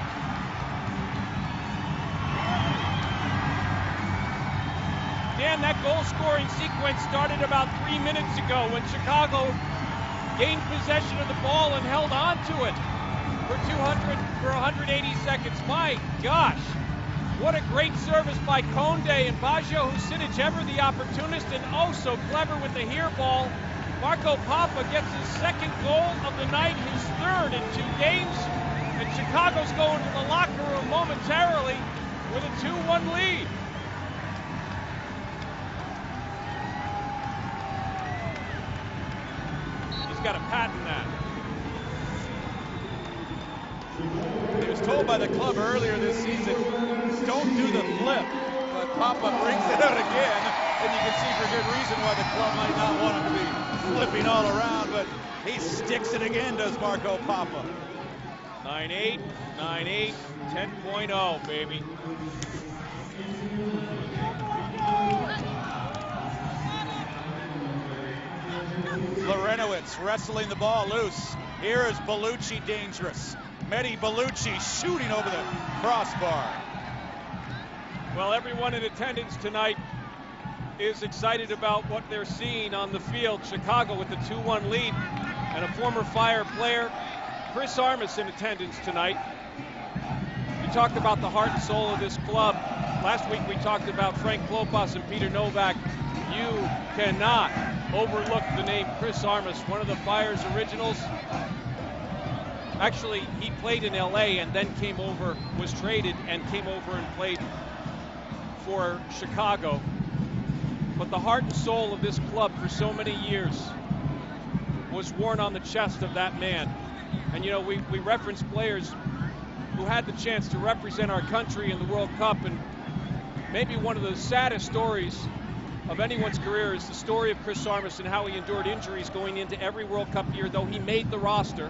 Dan, that goal-scoring sequence started about 3 minutes ago when Chicago gained possession of the ball and held on to it for 180 seconds. My gosh, what a great service by Conde, and Baggio Husidic, ever the opportunist and oh so clever with the here ball. Marco Papa gets his second goal of the night, his third in 2 games, and Chicago's going to the locker room momentarily with a 2-1 lead. Got to patent that. He was told by the club earlier this season, don't do the flip. But Papa brings it out again, and you can see for good reason why the club might not want him to be flipping all around, but he sticks it again, does Marco Papa. 9-8, 9-8, 10.0, baby. Larentowicz wrestling the ball loose. Here is Bellucci dangerous. Mehdi Bellucci shooting over the crossbar. Well, everyone in attendance tonight is excited about what they're seeing on the field. Chicago with the 2-1 lead, and a former Fire player, Chris Armas, in attendance tonight. We talked about the heart and soul of this club. Last week we talked about Frank Klopas and Peter Novak. You cannot overlook the name Chris Armas, one of the Fire's originals. Actually, he played in LA and then came over, was traded and came over and played for Chicago. But the heart and soul of this club for so many years was worn on the chest of that man. And you know, we reference players who had the chance to represent our country in the World Cup, and maybe one of the saddest stories of anyone's career is the story of Chris Armas and how he endured injuries going into every World Cup year, though he made the roster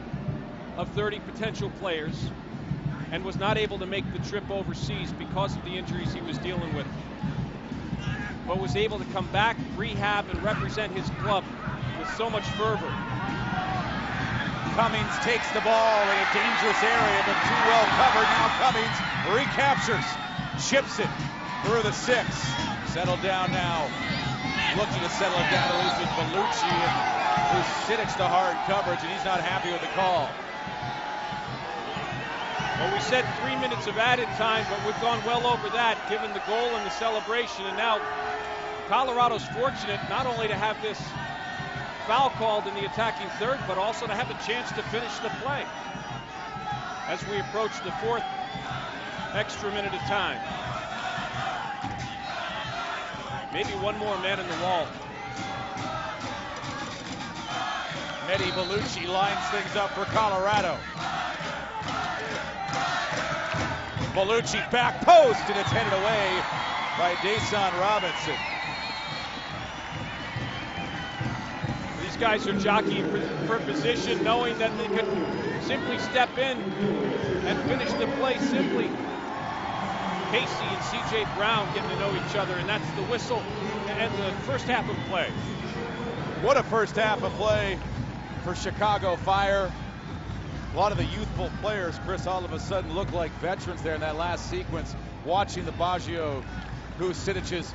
of 30 potential players and was not able to make the trip overseas because of the injuries he was dealing with, but was able to come back, rehab, and represent his club with so much fervor. Cummings takes the ball in a dangerous area, but too well covered. Now Cummings recaptures, chips it through the 6. Settled down now looking to settle it down, at least with Bellucci, and who's Sidic to hard coverage, and he's not happy with the call. Well, we said 3 minutes of added time, but we've gone well over that, given the goal and the celebration. And now Colorado's fortunate not only to have this foul called in the attacking third, but also to have a chance to finish the play as we approach the 4th extra minute of time. Maybe one more man in the wall. Eddie Bellucci lines things up for Colorado. Bellucci back post, and it's headed away by Dason Robinson. These guys are jockeying for position, knowing that they could simply step in and finish the play simply. Casey and C.J. Brown getting to know each other, and that's the whistle and the first half of play. What a first half of play for Chicago Fire. A lot of the youthful players, Chris, all of a sudden look like veterans there in that last sequence. Watching the Baggio, who Sidic's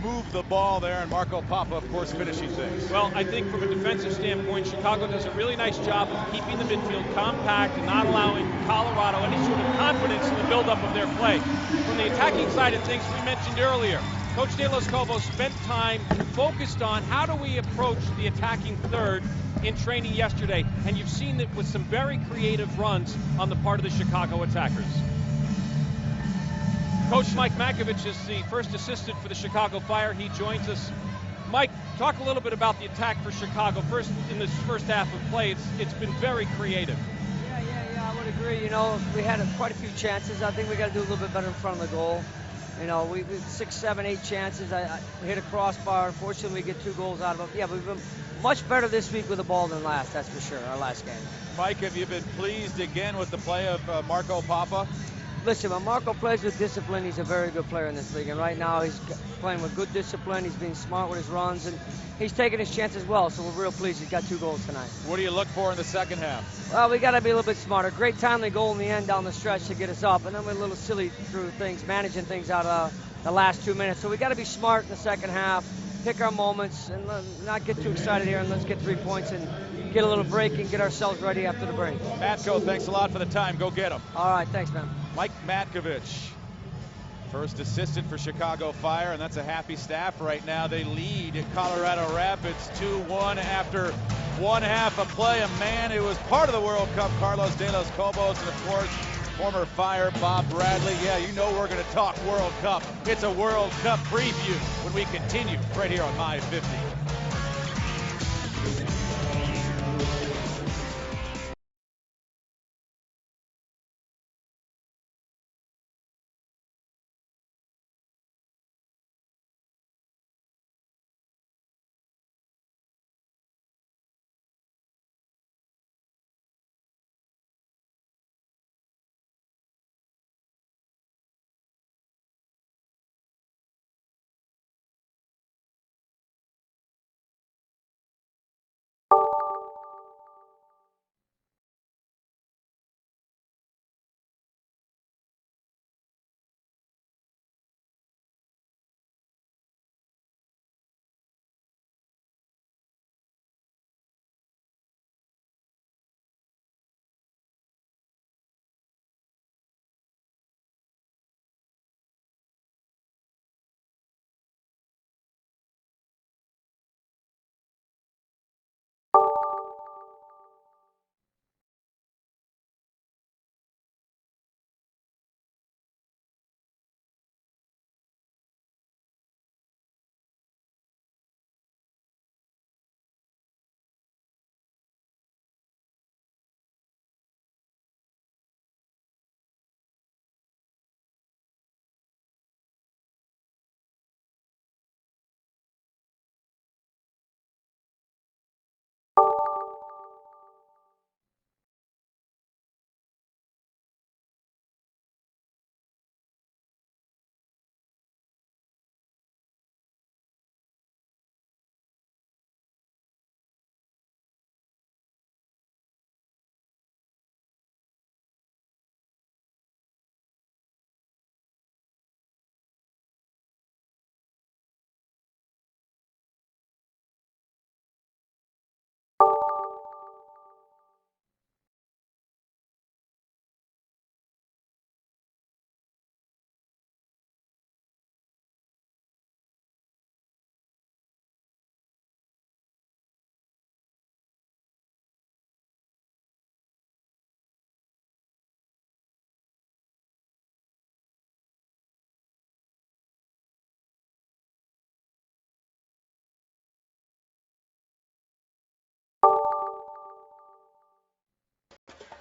move the ball there, and Marco Pappa, of course, finishing things. Well, I think from a defensive standpoint, Chicago does a really nice job of keeping the midfield compact and not allowing Colorado any sort of confidence in the buildup of their play. From the attacking side of things, we mentioned earlier, Coach De Los Cobos spent time focused on how do we approach the attacking third in training yesterday, and you've seen it with some very creative runs on the part of the Chicago attackers. Coach Mike Makovich is the first assistant for the Chicago Fire. He joins us. Mike, talk a little bit about the attack for Chicago. First, in this first half of play, it's been very creative. Yeah, I would agree. You know, we had quite a few chances. I think we got to do a little bit better in front of the goal. You know, we 6, 7, 8 chances. We hit a crossbar. Unfortunately, we get 2 goals out of it. Yeah, we've been much better this week with the ball than last, that's for sure, our last game. Mike, have you been pleased again with the play of Marco Pappa? Listen, when Marco plays with discipline, he's a very good player in this league. And right now, he's playing with good discipline. He's being smart with his runs, and he's taking his chances well. So we're real pleased. He's got 2 goals tonight. What do you look for in the second half? Well, we got to be a little bit smarter. Great timely goal in the end down the stretch to get us up. And then we're a little silly through things, managing things out of the last 2 minutes. So we got to be smart in the second half, pick our moments, and not get too excited here. And let's get 3 points and get a little break and get ourselves ready after the break. Matko, thanks a lot for the time. Go get him. All right, thanks, man. Mike Matkovich, first assistant for Chicago Fire, and that's a happy staff right now. They lead Colorado Rapids 2-1 after one half of play. A man who was part of the World Cup, Carlos De Los Cobos, and of course, former Fire Bob Bradley. Yeah, you know we're going to talk World Cup. It's a World Cup preview when we continue right here on My 50.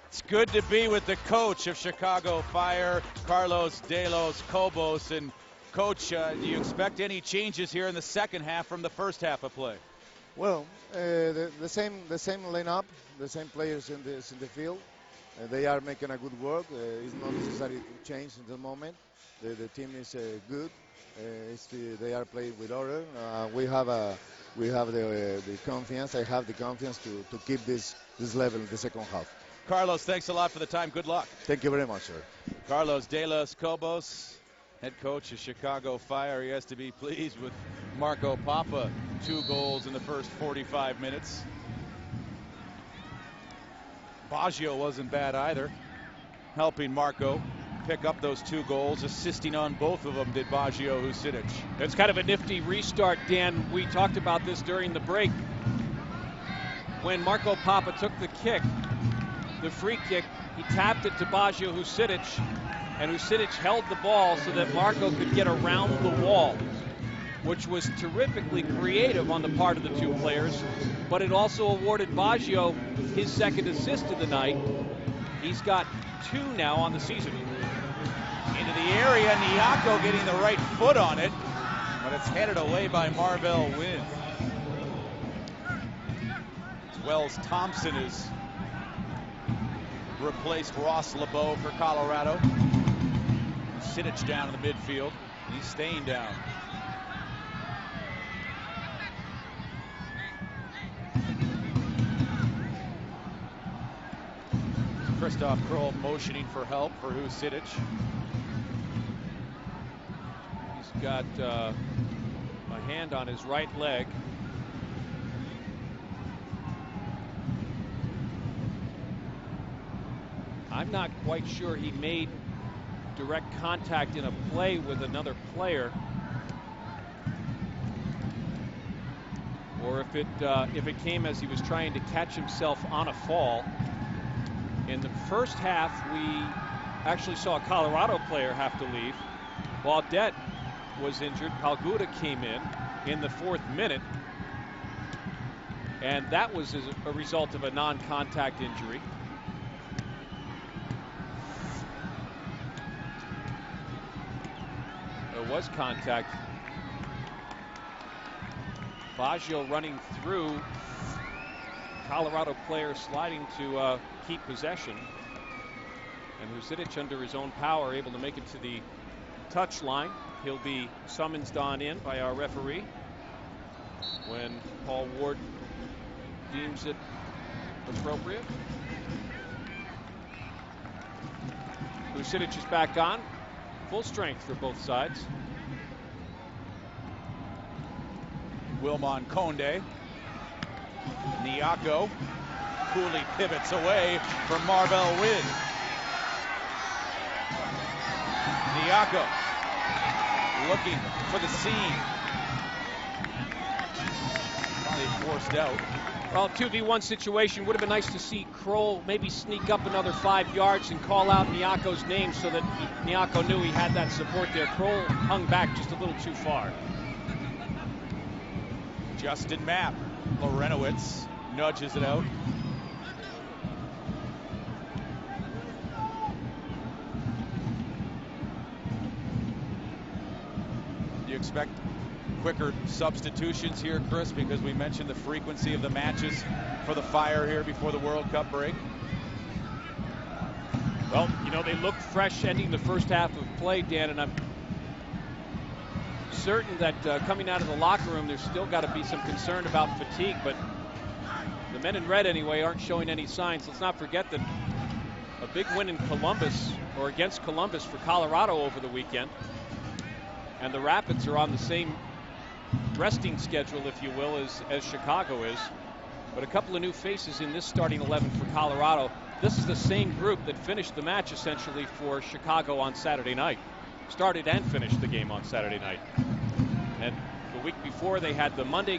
It's good to be with the coach of Chicago Fire, Carlos De Los Cobos. And Coach, do you expect any changes here in the second half from the first half of play? Well, the same lineup, the same players in the field. They are making a good work. It's not necessary to change at the moment. The team is good. They are playing with order. We have the confidence. I have the confidence to keep this level in the second half. Carlos, thanks a lot for the time. Good luck. Thank you very much, sir. Carlos De Los Cobos, head coach of Chicago Fire. He has to be pleased with Marco Papa. 2 goals in the first 45 minutes. Baggio wasn't bad either, helping Marco pick up those 2 goals, assisting on both of them did Baggio Husidic. It's kind of a nifty restart, Dan. We talked about this during the break. When Marco Papa took the kick, the free kick, he tapped it to Baggio Husidic, and Husidic held the ball so that Marco could get around the wall, which was terrifically creative on the part of the 2 players, but it also awarded Baggio his second assist of the night. He's got 2 now on the season. Into the area, Nyako getting the right foot on it, but it's headed away by Marvell Wynn. Wells Thompson has replaced Ross LeBeau for Colorado. Sidic down in the midfield. He's staying down. Christoph Kroll motioning for help for Husidic. He's got a hand on his right leg. I'm not quite sure he made direct contact in a play with another player, or if it came as he was trying to catch himself on a fall. In the first half, we actually saw a Colorado player have to leave. Baudette was injured. Palguda came in the 4th minute, and that was as a result of a non-contact injury. There was contact. Baggio running through. Colorado player sliding to keep possession. And Husidic, under his own power, able to make it to the touch line. He'll be summoned on in by our referee when Paul Ward deems it appropriate. Husidic is back on. Full strength for both sides. Wilmon Conde. Nyako coolly pivots away from Marvell Wynn. Nyako looking for the seam. Probably forced out. Well, 2v1 situation. Would have been nice to see Kroll maybe sneak up another 5 yards and call out Nyako's name so that Nyako knew he had that support there. Kroll hung back just a little too far. Justin Mapp. Lorenowitz nudges it out. Do you expect quicker substitutions here, Chris, because we mentioned the frequency of the matches for the Fire here before the World Cup break? Well, you know, they look fresh ending the first half of play, Dan, and I'm certain that coming out of the locker room, there's still got to be some concern about fatigue, but the men in red anyway aren't showing any signs. Let's not forget that a big win in Columbus, or against Columbus, for Colorado over the weekend, and the Rapids are on the same resting schedule, if you will, as Chicago is. But a couple of new faces in this starting 11 for Colorado. This is the same group that finished the match essentially for Chicago on Saturday night. Started and finished the game on Saturday night. And the week before they had the Sunday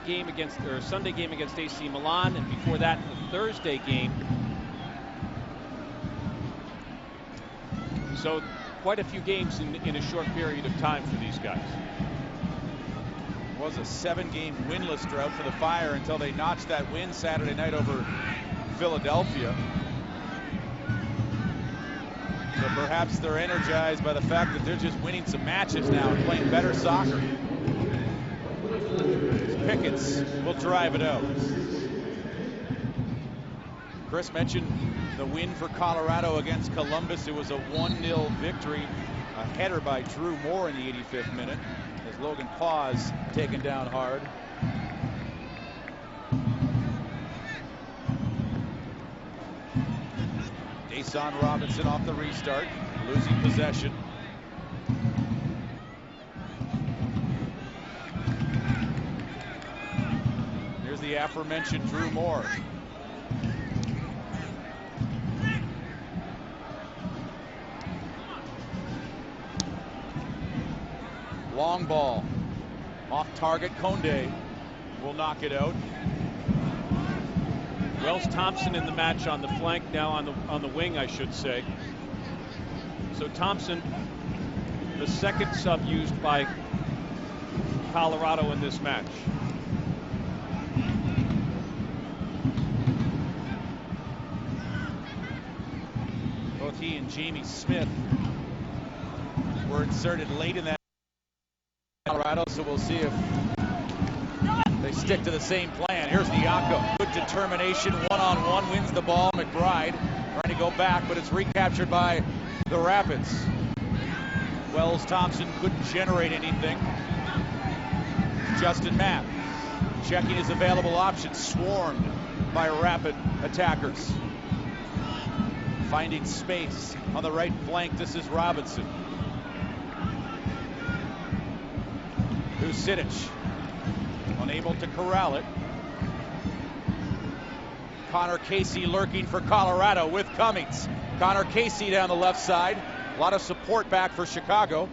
game against AC Milan, and before that the Thursday game. So quite a few games in a short period of time for these guys. It was a 7-game winless drought for the Fire until they notched that win Saturday night over Philadelphia. So perhaps they're energized by the fact that they're just winning some matches now and playing better soccer. Pickens will drive it out. Chris mentioned the win for Colorado against Columbus. It was a 1-0 victory. A header by Drew Moore in the 85th minute as Logan Pause taken down hard. Dason Robinson off the restart, losing possession. Here's the aforementioned Drew Moore. Long ball. Off target, Conde will knock it out. Wells Thompson in the match on the flank, now on the wing, I should say. So Thompson, the second sub used by Colorado in this match. Both he and Jamie Smith were inserted late in that Colorado, so we'll see if they stick to the same plan. Here's Diaco. Good determination, one-on-one, wins the ball. McBride trying to go back, but it's recaptured by the Rapids. Wells Thompson couldn't generate anything. Justin Mapp checking his available options, swarmed by Rapid attackers. Finding space on the right flank, this is Robinson. Vucinic, unable to corral it. Connor Casey lurking for Colorado with Cummings. Connor Casey down the left side. A lot of support back for Chicago.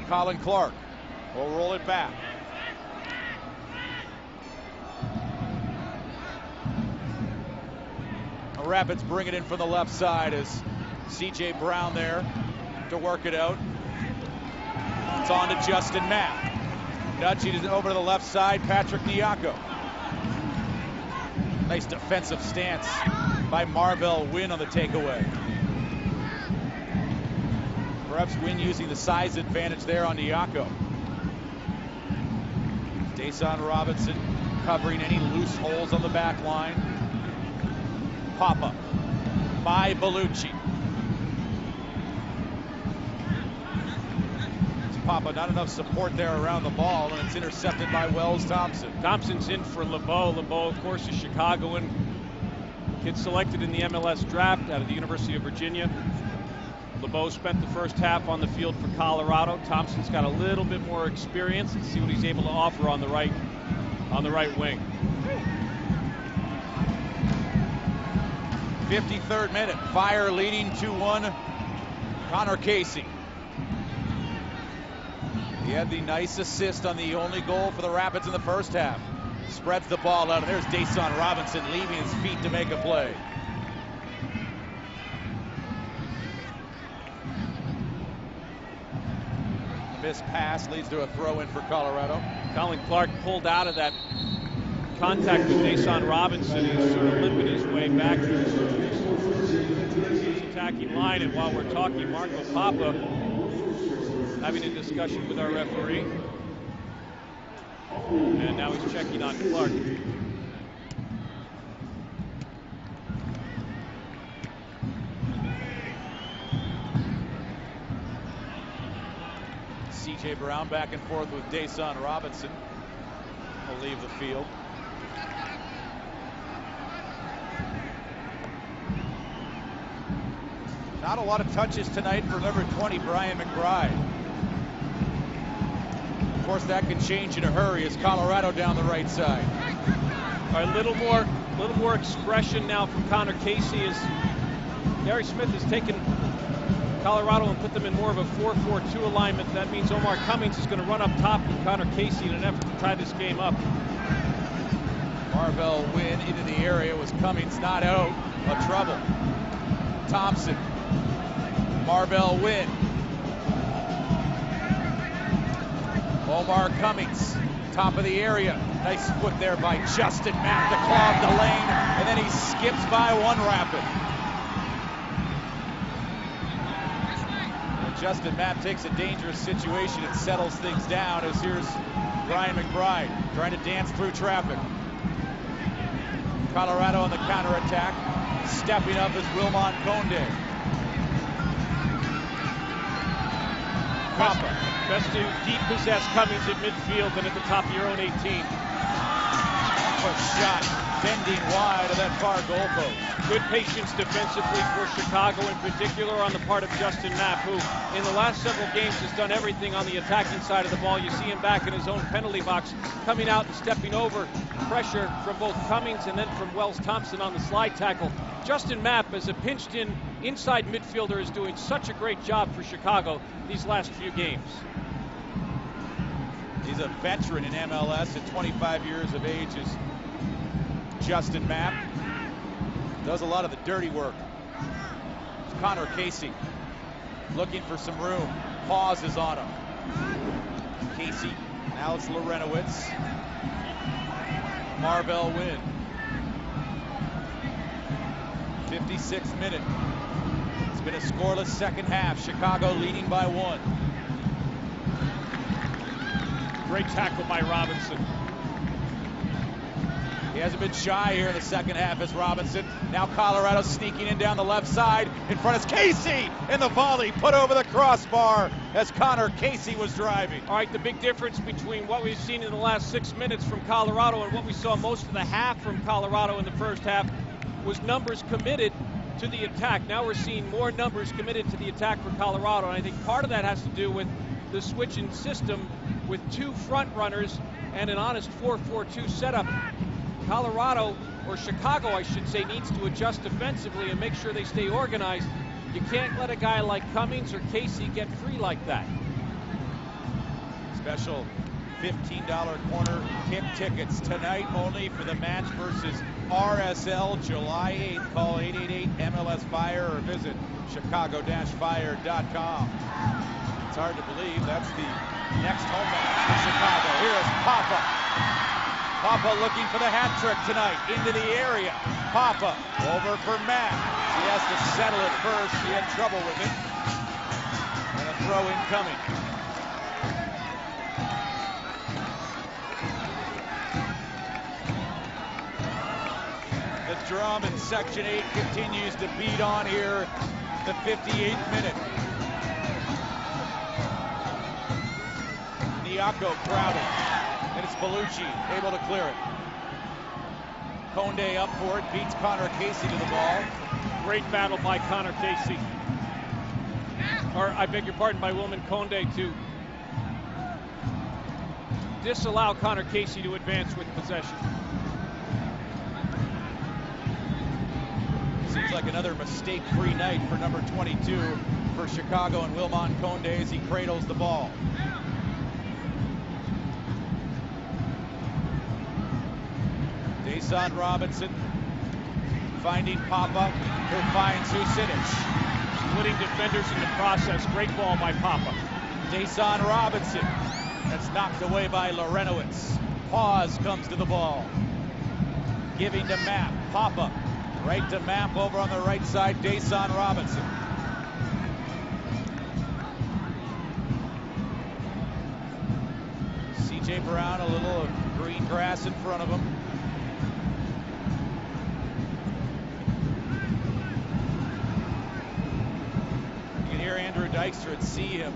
Colin Clark will roll it back. The Rapids bring it in from the left side as C.J. Brown there to work it out. It's on to Justin Mapp. Nudging it over to the left side, Patrick Diaco. Nice defensive stance by Marvell Wynn on the takeaway. Perhaps Wynn using the size advantage there on Diaco. Dason Robinson covering any loose holes on the back line. Papa by Bellucci. Papa, not enough support there around the ball, and it's intercepted by Wells Thompson. Thompson's in for LeBeau. LeBeau, of course, is Chicagoan. Kid selected in the MLS draft out of the University of Virginia. LeBeau spent the first half on the field for Colorado. Thompson's got a little bit more experience. Let's see what he's able to offer on the right wing. 53rd minute, Fire leading 2-1. Connor Casey. He had the nice assist on the only goal for the Rapids in the first half. Spreads the ball out, and there's Dason Robinson leaving his feet to make a play. The missed pass leads to a throw in for Colorado. Colin Clark pulled out of that contact with Dason Robinson. He's sort of limping his way back to his attacking line, and while we're talking, Marco Papa having a discussion with our referee. And now he's checking on Clark. C.J. Brown back and forth with Dason Robinson. Will leave the field. Not a lot of touches tonight for number 20, Brian McBride. Of course, that can change in a hurry as Colorado down the right side. A little more expression now from Connor Casey as Gary Smith has taken Colorado and put them in more of a 4-4-2 alignment. That means Omar Cummings is going to run up top with Connor Casey in an effort to tie this game up. Marvell Wynn into the area, was Cummings not out of trouble. Thompson, Marvell Wynn. Omar Cummings, top of the area. Nice foot there by Justin Mapp to clog the lane, and then he skips by one Rapid. Justin Mapp takes a dangerous situation and settles things down as here's Ryan McBride trying to dance through traffic. Colorado on the counterattack. Stepping up is Wilmon Conde. Best to deep possess Cummings at midfield than at the top of your own 18. Push shot bending wide of that far goalpost. Good patience defensively for Chicago, in particular on the part of Justin Mapp, who in the last several games has done everything on the attacking side of the ball. You see him back in his own penalty box, coming out and stepping over pressure from both Cummings and then from Wells Thompson on the slide tackle. Justin Mapp, as a pinched-in inside midfielder, is doing such a great job for Chicago these last few games. He's a veteran in MLS at 25 years of age. Is Justin Mapp. Does a lot of the dirty work. It's Connor Casey looking for some room. Pauses on him. Casey. Now it's Lorenowitz. Marvell Wynn. 56th minute. It's been a scoreless second half. Chicago leading by 1. Great tackle by Robinson. He hasn't been shy here in the second half as Robinson. Now Colorado sneaking in down the left side. In front is Casey, and the volley put over the crossbar as Connor Casey was driving. All right, the big difference between what we've seen in the last 6 minutes from Colorado and what we saw most of the half from Colorado in the first half was numbers committed to the attack. Now we're seeing more numbers committed to the attack for Colorado, and I think part of that has to do with the switch in system with 2 front runners and an honest 4-4-2 setup. Colorado, or Chicago I should say, needs to adjust defensively and make sure they stay organized. You can't let a guy like Cummings or Casey get free like that. Special $15 corner kick tickets tonight only for the match versus RSL July 8th. Call 888-MLS-FIRE or visit chicago-fire.com. It's hard to believe that's the next home match for Chicago. Here is Papa. Papa looking for the hat trick tonight. Into the area. Papa over for Matt. He has to settle it first. He had trouble with it. And a throw incoming. The drum in Section 8 continues to beat on here. The 58th minute. Niako crowded. And it's Bellucci able to clear it. Conde up for it, beats Connor Casey to the ball. Great battle by Connor Casey. Or, I beg your pardon, by Wilmon Conde to disallow Connor Casey to advance with possession. Seems like another mistake-free night for number 22 for Chicago and Wilmon Conde as he cradles the ball. Dason Robinson finding Papa, who finds Husinich. Splitting defenders in the process. Great ball by Papa. Dason Robinson. That's knocked away by Lorenowitz. Pause comes to the ball. Giving to Mapp. Papa. Right to Mapp over on the right side. Dason Robinson. C.J. Brown, a little of green grass in front of him. Andrew Dykstra and see him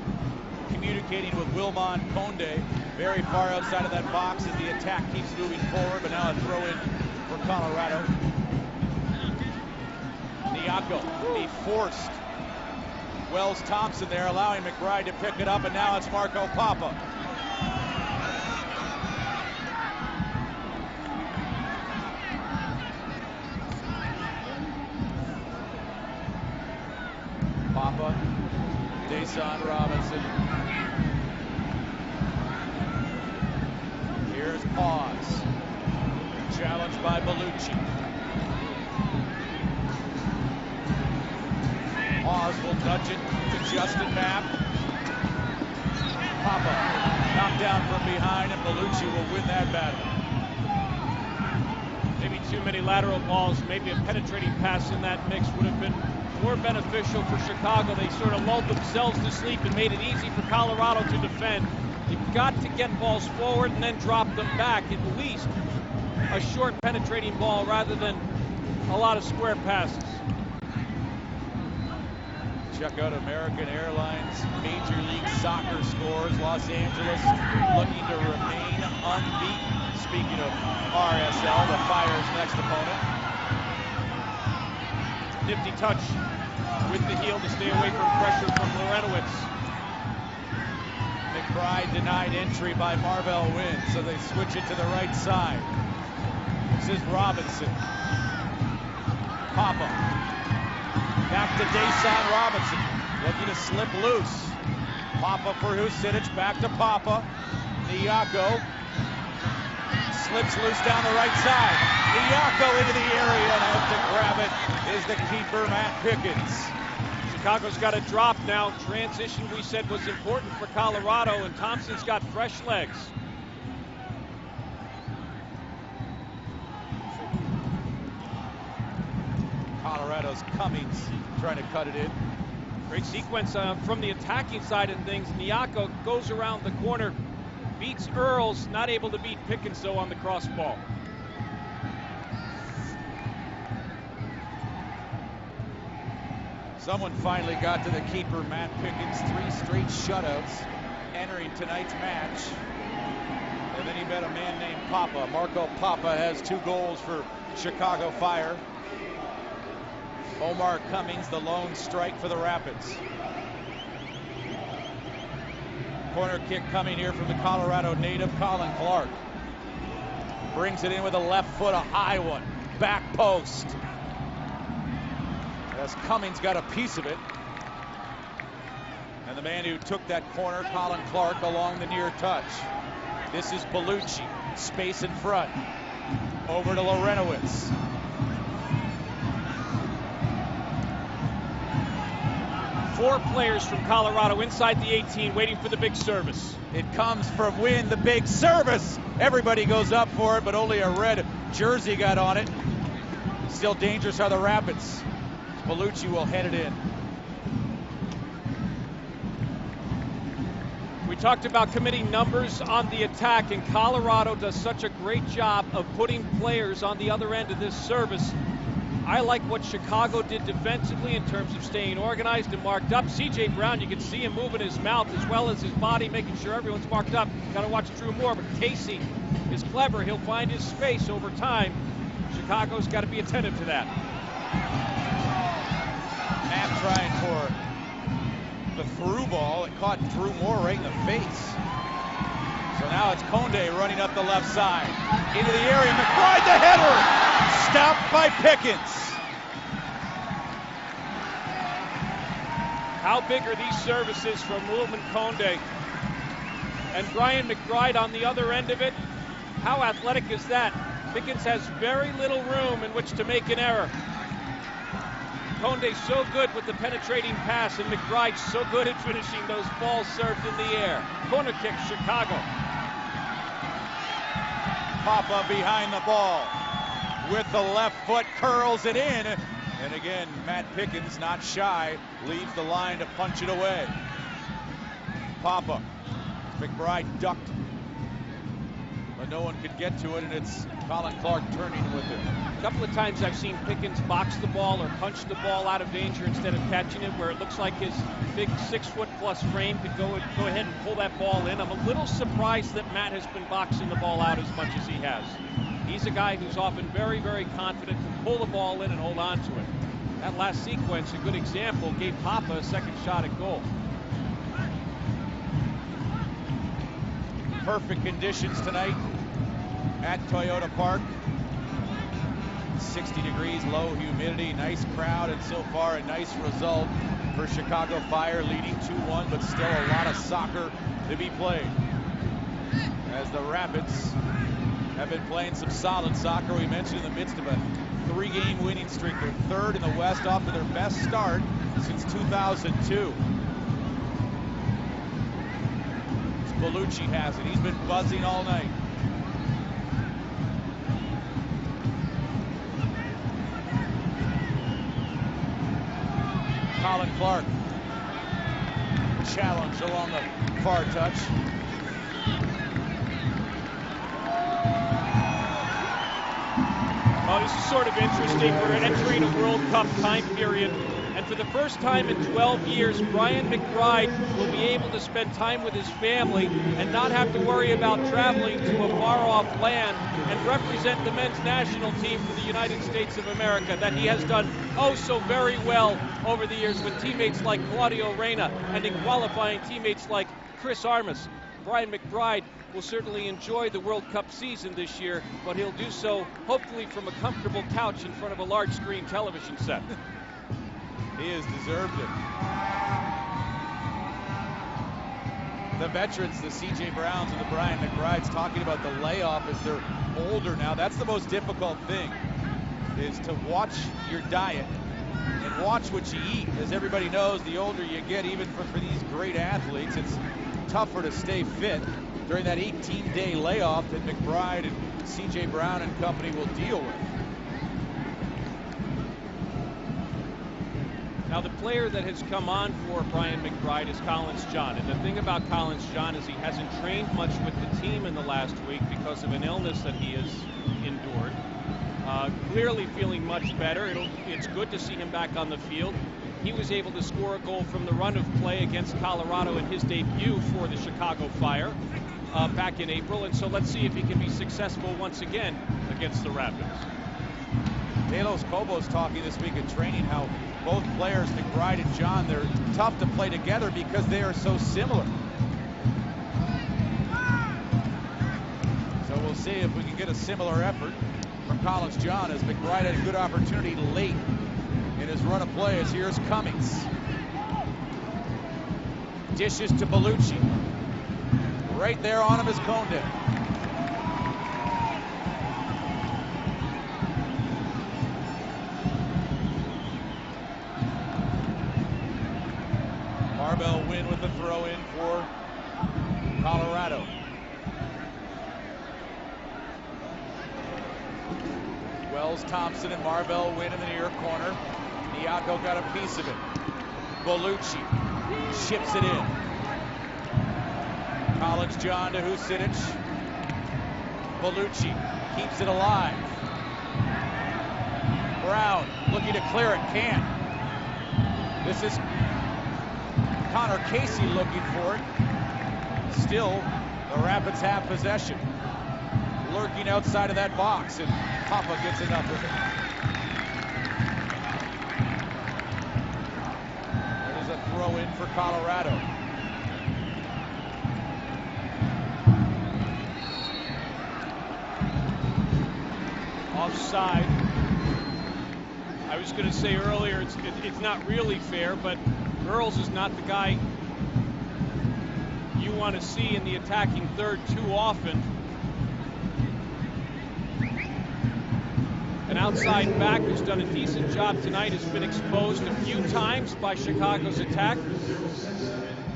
communicating with Wilmon Conde very far outside of that box as the attack keeps moving forward, but now a throw in for Colorado. Niako, he forced Wells Thompson there, allowing McBride to pick it up, and now it's Marco Papa. Papa. Dason Robinson. Here's Pause. Challenged by Bellucci. Pause will touch it to Justin Mapp. Papa knocked down from behind, and Bellucci will win that battle. Maybe too many lateral balls, maybe a penetrating pass in that mix would have been more beneficial for Chicago. They sort of lulled themselves to sleep and made it easy for Colorado to defend. You've got to get balls forward and then drop them back, at least a short penetrating ball rather than a lot of square passes. Check out American Airlines Major League Soccer scores. Los Angeles looking to remain unbeaten. Speaking of RSL, the Fire's next opponent. Nifty touch with the heel to stay away from pressure from Lorenowitz. McBride denied entry by Marvell Wynn, so they switch it to the right side. This is Robinson. Papa. Back to Dason Robinson. Looking to slip loose. Papa for Husidic. Back to Papa. Nyako. Slips loose down the right side. Nyako into the area, and out to grab it is the keeper, Matt Pickens. Chicago's got a drop now. Transition, we said, was important for Colorado, and Thompson's got fresh legs. Colorado's Cummings trying to cut it in. Great sequence from the attacking side of things. Nyako goes around the corner, beats Earls, not able to beat Pickens, though, on the cross ball. Someone finally got to the keeper, Matt Pickens. 3 straight shutouts entering tonight's match. And then he met a man named Papa. Marco Papa has 2 goals for Chicago Fire. Omar Cummings, the lone strike for the Rapids. Corner kick coming here from the Colorado native, Colin Clark. Brings it in with a left foot, a high one. Back post. As Cummings got a piece of it. And the man who took that corner, Colin Clark, along the near touch. This is Bellucci. Space in front. Over to Lorenowitz. Four players from Colorado inside the 18 waiting for the big service. It comes from Wynn, the big service. Everybody goes up for it, but only a red jersey got on it. Still dangerous are the Rapids. Bellucci will head it in. We talked about committing numbers on the attack, and Colorado does such a great job of putting players on the other end of this service. I like what Chicago did defensively in terms of staying organized and marked up. C.J. Brown, you can see him moving his mouth as well as his body, making sure everyone's marked up. Got to watch Drew Moore, but Casey is clever. He'll find his space over time. Chicago's got to be attentive to that. Matt trying for the through ball. It caught Drew Moore right in the face. So now it's Conde running up the left side. Into the area. McBride the header. Stopped by Pickens. How big are these services from Wilman Conde? And Brian McBride on the other end of it. How athletic is that? Pickens has very little room in which to make an error. Conde's so good with the penetrating pass, and McBride's so good at finishing those balls served in the air. Corner kick, Chicago. Papa behind the ball. With the left foot, curls it in. And again, Matt Pickens, not shy, leaves the line to punch it away. Papa. McBride ducked. But no one could get to it, and it's Colin Clark turning with it. A couple of times I've seen Pickens box the ball or punch the ball out of danger instead of catching it, where it looks like his big 6-foot-plus frame could go ahead and pull that ball in. I'm a little surprised that Matt has been boxing the ball out as much as he has. He's a guy who's often very, very confident to pull the ball in and hold on to it. That last sequence, a good example, gave Papa a second shot at goal. Perfect conditions tonight at Toyota Park. 60 degrees, low humidity, nice crowd, and so far a nice result for Chicago Fire, leading 2-1, but still a lot of soccer to be played. As the Rapids have been playing some solid soccer. We mentioned in the midst of a 3-game winning streak. They're third in the West, off to their best start since 2002. Bellucci has it. He's been buzzing all night. Colin Clark. Challenge along the far touch. Well, this is sort of interesting. We're entering a World Cup time period, and for the first time in 12 years, Brian McBride will be able to spend time with his family and not have to worry about traveling to a far-off land and represent the men's national team for the United States of America, that he has done oh so very well over the years with teammates like Claudio Reyna and in qualifying teammates like Chris Armas. Brian McBride will certainly enjoy the World Cup season this year, but he'll do so hopefully from a comfortable couch in front of a large screen television set. He has deserved it. The veterans, the C.J. Browns and the Brian McBrides, talking about the layoff as they're older now. That's the most difficult thing, is to watch your diet and watch what you eat. As everybody knows, the older you get, even for these great athletes, it's tougher to stay fit during that 18-day layoff that McBride and C.J. Brown and company will deal with. Now, the player that has come on for Brian McBride is Collins John. And the thing about Collins John is he hasn't trained much with the team in the last week because of an illness that he has endured. Clearly feeling much better. It's good to see him back on the field. He was able to score a goal from the run of play against Colorado in his debut for the Chicago Fire back in April. And so let's see if he can be successful once again against the Rapids. Delos Kobos talking this week in training how both players, McBride and John, they're tough to play together because they are so similar. So we'll see if we can get a similar effort from Collins John, as McBride had a good opportunity late in his run of play. As here's Cummings. Dishes to Bellucci. Right there on him is Condon. Marvell Wynn with the throw in for Colorado. Wells Thompson and Marvell Wynn in the near corner. Nyako got a piece of it. Bellucci ships it in. Collins John to Husidic. Bellucci keeps it alive. Brown looking to clear it, can't. This is Connor Casey looking for it. Still, the Rapids have possession. Lurking outside of that box, and Papa gets enough of it. There's a throw in for Colorado. Offside. I was going to say earlier, it's not really fair, but Earls is not the guy you want to see in the attacking third too often. An outside back who's done a decent job tonight has been exposed a few times by Chicago's attack.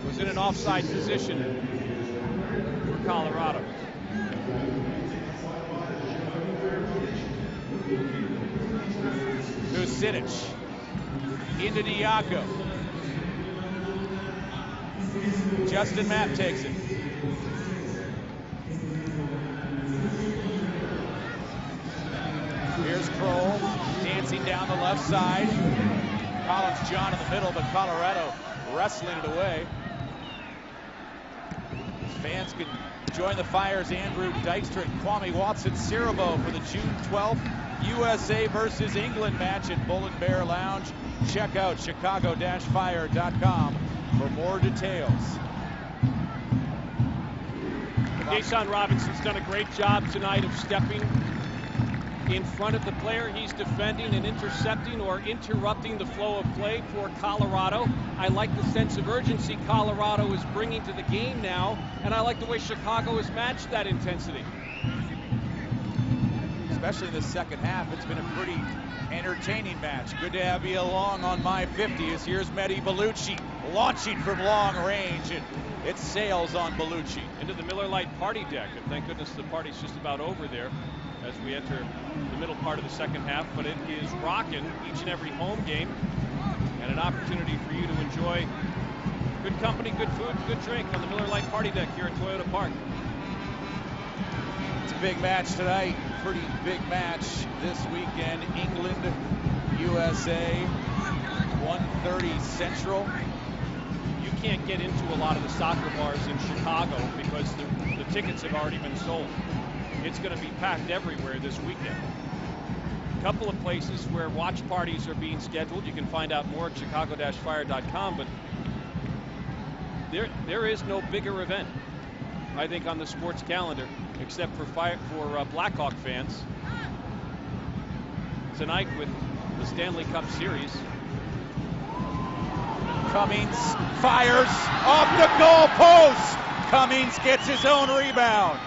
Was in an offside position for Colorado. Husidic into Nyako. Justin Mapp takes it. Here's Kroll dancing down the left side. Collins John in the middle, but Colorado wrestling it away. Fans can join the Fire's Andrew Dykstra and Kwame Watson-Sirabo for the June 12th USA versus England match at Bull and Bear Lounge. Check out chicago-fire.com for more details. Jason Robinson's done a great job tonight of stepping in front of the player he's defending and intercepting or interrupting the flow of play for Colorado. I like the sense of urgency Colorado is bringing to the game now, and I like the way Chicago has matched that intensity. Especially in the second half, it's been a pretty entertaining match. Good to have you along on My 50s. Here's Mehdi Bellucci launching from long range, and it sails on Bellucci. Into the Miller Lite party deck, and thank goodness the party's just about over there as we enter the middle part of the second half, but it is rocking each and every home game. and an opportunity for you to enjoy good company, good food, and good drink on the Miller Lite Party Deck here at Toyota Park. It's a big match tonight. Pretty big match this weekend. England, USA, 1:30 Central. You can't get into a lot of the soccer bars in Chicago because the tickets have already been sold. It's going to be packed everywhere this weekend. A couple of places where watch parties are being scheduled. You can find out more at chicago-fire.com, but there is no bigger event, I think, on the sports calendar, except for Blackhawk fans. Tonight with the Stanley Cup Series. Cummings fires off the goal post. Cummings gets his own rebound,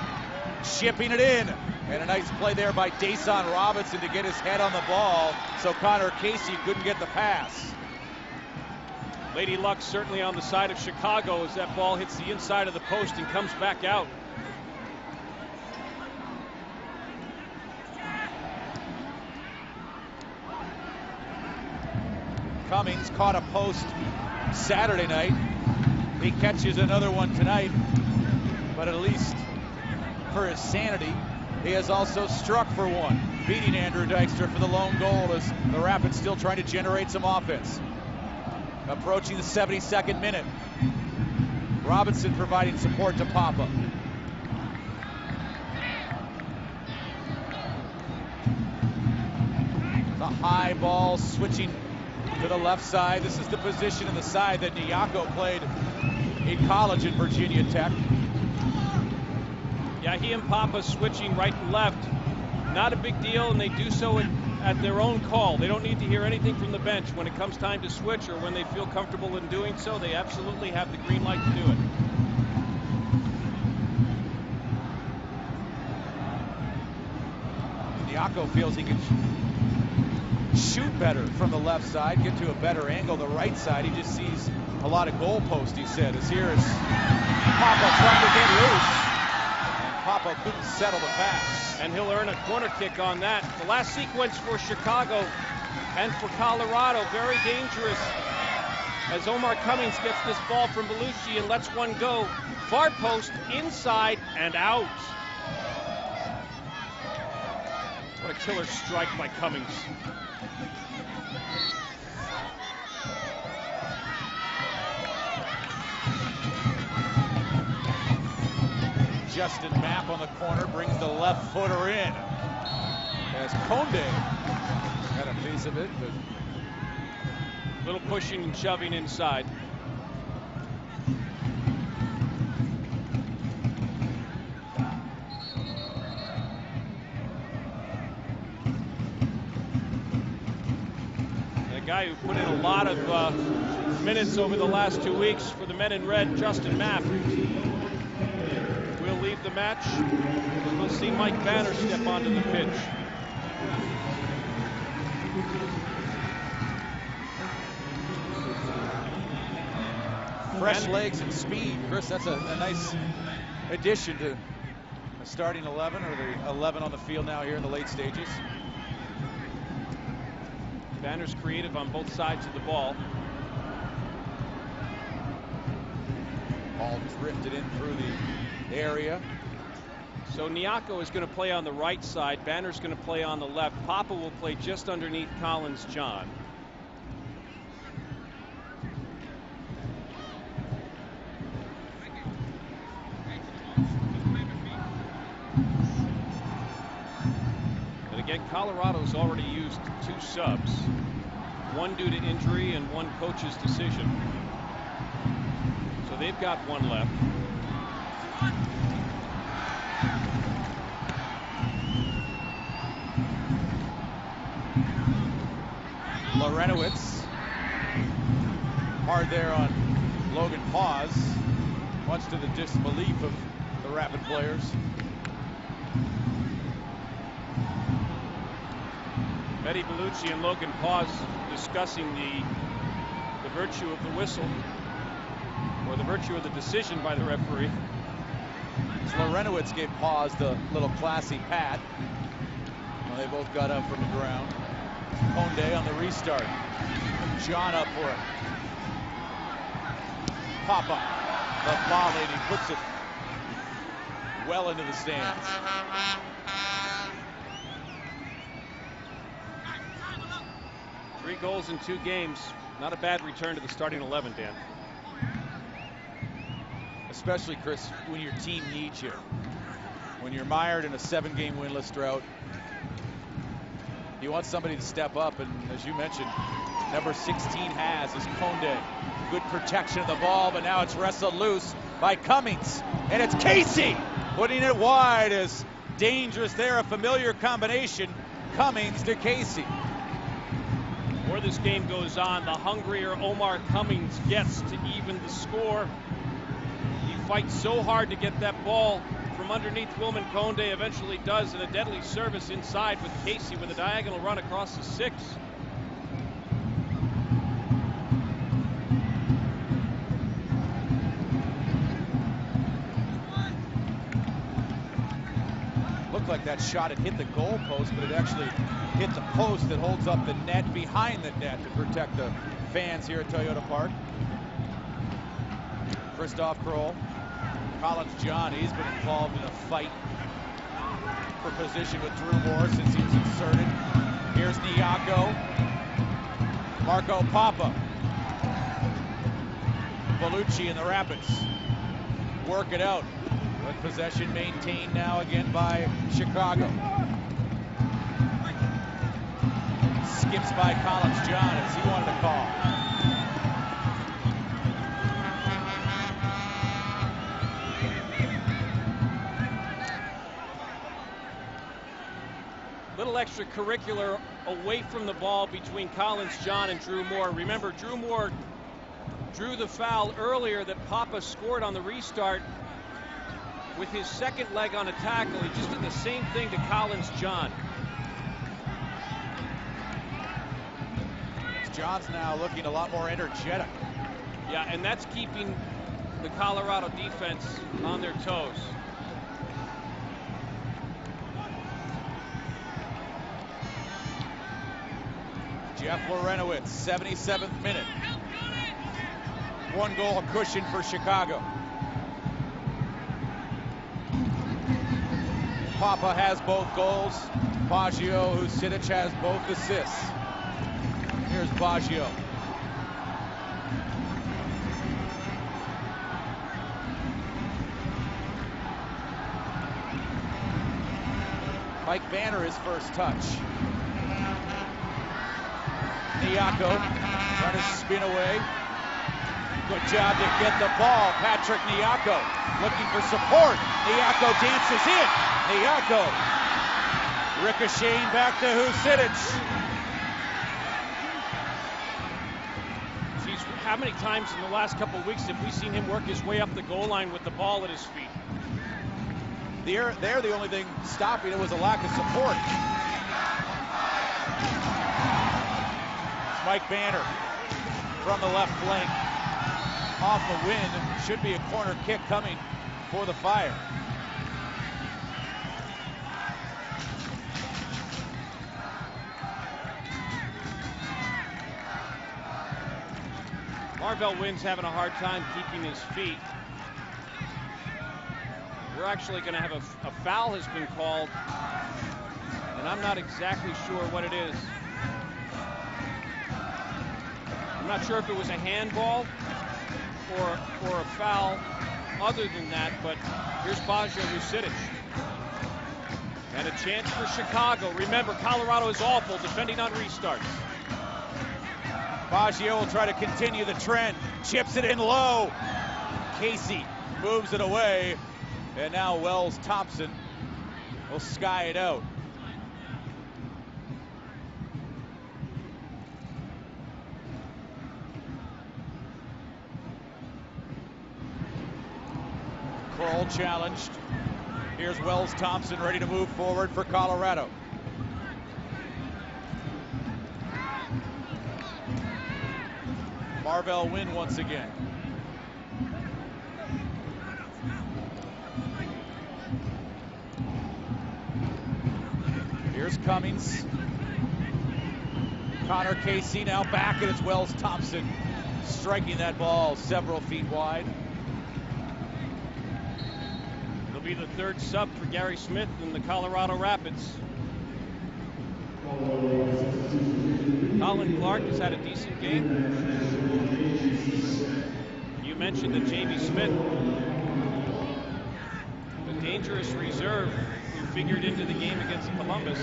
chipping it in. And a nice play there by Dason Robinson to get his head on the ball, so Connor Casey couldn't get the pass. Lady Luck certainly on the side of Chicago as that ball hits the inside of the post and comes back out. Cummings caught a post Saturday night. He catches another one tonight, but at least for his sanity, he has also struck for one, beating Andrew Dykstra for the lone goal as the Rapids still trying to generate some offense. Approaching the 72nd minute. Robinson providing support to Papa. The high ball switching to the left side. This is the position in the side that Nyako played in college at Virginia Tech. Yeah, he and Papa switching right and left. Not a big deal, and they do so at their own call. They don't need to hear anything from the bench. When it comes time to switch or when they feel comfortable in doing so, they absolutely have the green light to do it. Nyako feels he can shoot better from the left side, get to a better angle. The right side, he just sees a lot of goalposts, he said. As here is Papa trying to get loose. Papa couldn't settle the pass. And he'll earn a corner kick on that. The last sequence for Chicago and for Colorado, very dangerous as Omar Cummings gets this ball from Bellucci and lets one go. Far post, inside, and out. What a killer strike by Cummings. Justin Mapp on the corner brings the left footer in. As Conde had a piece of it, but little pushing and shoving inside. The guy who put in a lot of minutes over the last 2 weeks for the men in red, Justin Mapp, will leave the match. We'll see Mike Banner step onto the pitch. fresh legs and speed. Chris, that's a nice addition to the starting 11, or the 11 on the field now here in the late stages. Banner's creative on both sides of the ball. Ball drifted in through the area. So Nyako is going to play on the right side. Banner's going to play on the left. Papa will play just underneath Collins John. And again, Colorado's already used 2 subs. One due to injury and one coach's decision. So they've got one left. Lorenowitz hard there on Logan Paz, much to the disbelief of the Rapid players. Eddie Bellucci and Logan Paz discussing the virtue of the whistle, or the virtue of the decision by the referee. As Lorenowitz gave Paz the little classy pat. Well, they both got up from the ground. Conde on the restart. John up for it. Papa, the volley, and he puts it well into the stands. Three goals in 2 games. Not a bad return to the starting 11, Dan. Especially, Chris, when your team needs you. When you're mired in a 7-game winless drought, you want somebody to step up, and as you mentioned, number 16 is Conde. Good protection of the ball, but now it's wrestled loose by Cummings, and it's Casey putting it wide. Is dangerous there, a familiar combination, Cummings to Casey. The more this game goes on, the hungrier Omar Cummings gets to even the score. He fights so hard to get that ball from underneath Wilman Conde, eventually does, and a deadly service inside with Casey with a diagonal run across the 6. Looked like that shot had hit the goal post, but it actually hit the post that holds up the net behind the net to protect the fans here at Toyota Park. Christoph Kroll, Collins John, he's been involved in a fight for position with Drew Moore since he was inserted. Here's Nyako, Marco Papa, Bellucci and the Rapids work it out. But possession maintained now again by Chicago. Skips by Collins John as he wanted to call. Little extracurricular away from the ball between Collins John and Drew Moore. Remember, Drew Moore drew the foul earlier that Papa scored on the restart with his second leg on a tackle. He just did the same thing to Collins John. John's now looking a lot more energetic. Yeah, and that's keeping the Colorado defense on their toes. Jeff Lorenowitz, 77th minute. 1 goal cushion for Chicago. Papa has both goals. Baggio, Husidic has both assists. Here's Baggio. Mike Banner, his first touch. Nyako trying to spin away. Good job to get the ball. Patrick Nyako looking for support. Nyako dances in. Nyako ricocheting back to Husidic. Geez, how many times in the last couple of weeks have we seen him work his way up the goal line with the ball at his feet? There, the only thing stopping it was a lack of support. It's Mike Banner from the left flank. Off the wind, should be a corner kick coming for the Fire. Marvell Wynn's having a hard time keeping his feet. We're actually going to have a foul has been called, and I'm not exactly sure what it is. I'm not sure if it was a handball or a foul other than that, but here's Baggio Husidic. And a chance for Chicago. Remember, Colorado is awful defending on restarts. Baggio will try to continue the trend. Chips it in low. Casey moves it away. And now Wells Thompson will sky it out. Kroll challenged. Here's Wells Thompson ready to move forward for Colorado. Marvell Wynn once again. Here's Cummings. Connor Casey now back, and it's Wells Thompson striking that ball several feet wide. It'll be the third sub for Gary Smith in the Colorado Rapids. Colin Clark has had a decent game. You mentioned that Jamie Smith, the dangerous reserve who figured into the game against Columbus.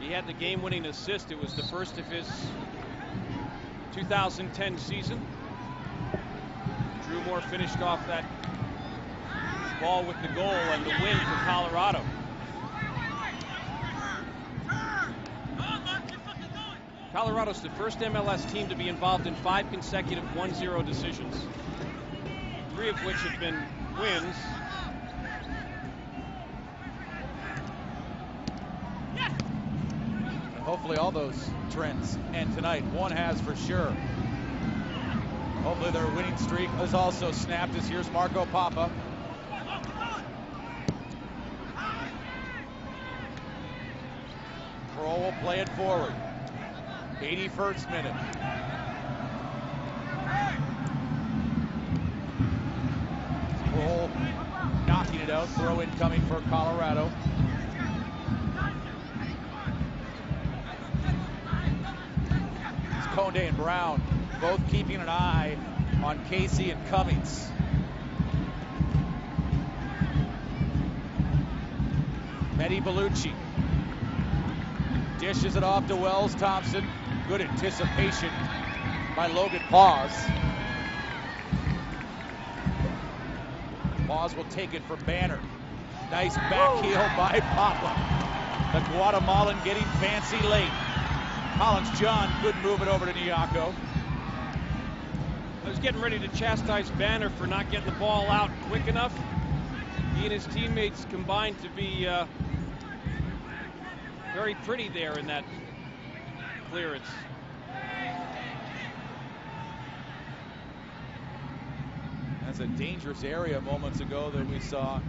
He had the game-winning assist. It was the first of his 2010 season. Drew Moore finished off that ball with the goal and the win for Colorado. Colorado's the first MLS team to be involved in 5 consecutive 1-0 decisions, 3 of which have been wins. And hopefully all those trends end tonight. One has for sure. Hopefully their winning streak is also snapped, as here's Marco Pappa. Kroll will play it forward. 81st minute. Kroll knocking it out. Throw in coming for Colorado. It's Conde and Brown both keeping an eye on Casey and Cummings. Mehdi Bellucci dishes it off to Wells Thompson. Good anticipation by Logan Paz. Paz will take it for Banner. Nice back heel by Papa. The Guatemalan getting fancy late. Collins John couldn't move it over to Nyako. I was getting ready to chastise Banner for not getting the ball out quick enough. He and his teammates combined to be very pretty there in that clearance. That's a dangerous area moments ago that we saw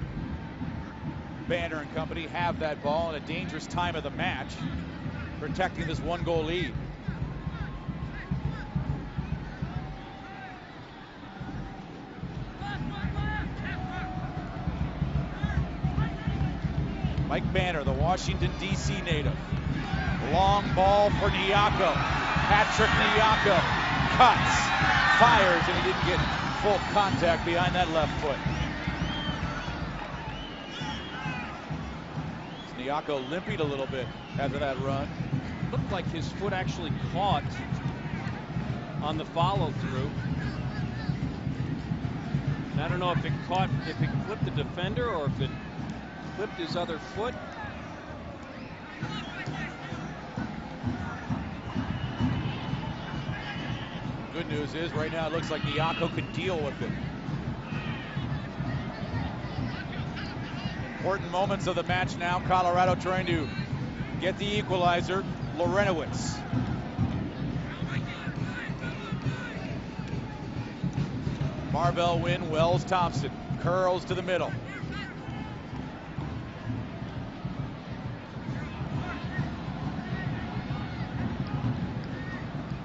Banner and company have that ball at a dangerous time of the match, protecting this 1-goal lead. Mike Banner, the Washington, D.C. native. Long ball for Nyako. Patrick Nyako cuts, fires, and he didn't get full contact behind that left foot. Nyako limping a little bit after that run. Looked like his foot actually caught on the follow through. I don't know if it clipped the defender or if it clipped his other foot. Good news is right now it looks like Nyako could deal with it. Important moments of the match now. Colorado trying to get the equalizer. Lorenowitz. Marvell win. Wells Thompson curls to the middle.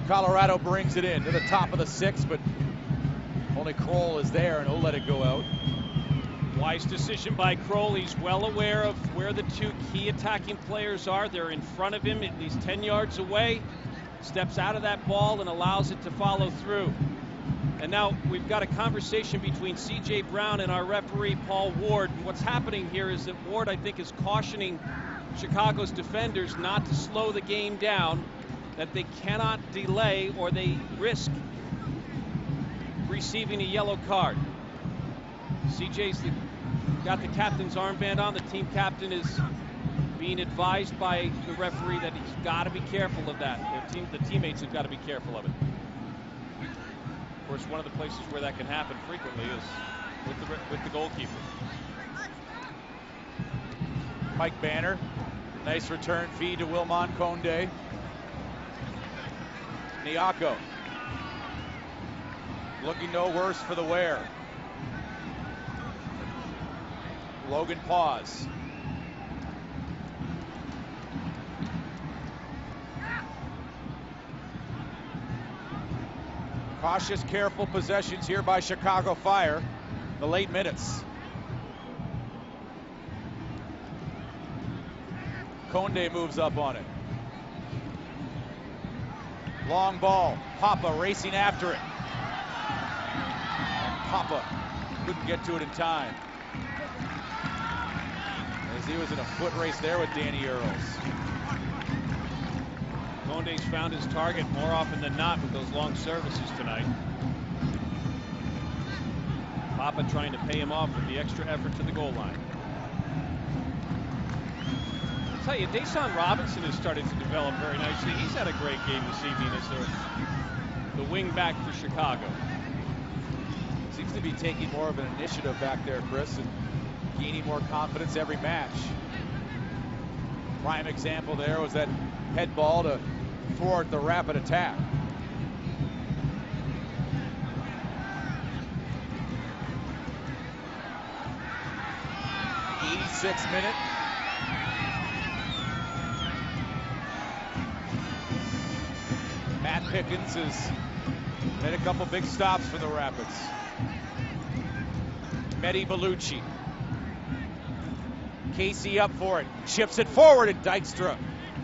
Colorado brings it in to the top of the 6th, but only Kroll is there, and he'll let it go out. Wise decision by Kroll. He's well aware of where the 2 key attacking players are. They're in front of him, at least 10 yards away. Steps out of that ball and allows it to follow through. And now we've got a conversation between C.J. Brown and our referee, Paul Ward. And what's happening here is that Ward, I think, is cautioning Chicago's defenders not to slow the game down, that they cannot delay or they risk receiving a yellow card. CJ's got the captain's armband on. The team captain is being advised by the referee that he's got to be careful of that. The teammates have got to be careful of it. Of course, one of the places where that can happen frequently is with the goalkeeper. Mike Banner, nice return feed to Wilmon Conde. Nyako looking no worse for the wear. Logan Paz Cautious, careful possessions here by Chicago Fire. The late minutes. Conde moves up on it. Long ball. Papa racing after it. And Papa couldn't get to it in time, as he was in a foot race there with Danny Earls. Conde's found his target more often than not with those long services tonight. Papa trying to pay him off with the extra effort to the goal line. I'll tell you, Dason Robinson has started to develop very nicely. He's had a great game this evening as the wing back for Chicago. Seems to be taking more of an initiative back there, Chris, and gaining more confidence every match. Prime example there was that head ball to thwart the rapid attack. '86th minute. Matt Pickens has made a couple big stops for the Rapids. Mehdi Bellucci. Casey up for it. Chips it forward, and Dykstra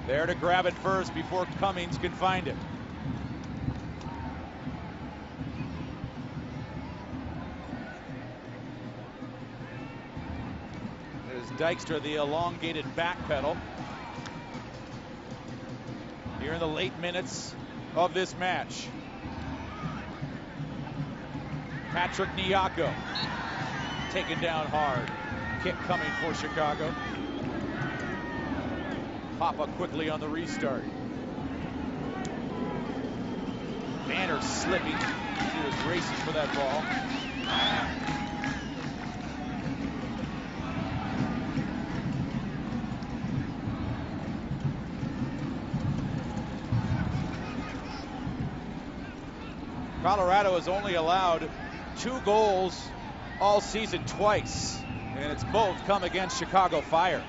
there to grab it first before Cummings can find it. There's Dykstra, the elongated back pedal. Here in the late minutes of this match. Patrick Nyako taken down hard. Kick coming for Chicago. Papa quickly on the restart. Banner slipping. He was racing for that ball. Colorado has only allowed 2 goals all season twice, and it's both come against Chicago Fire.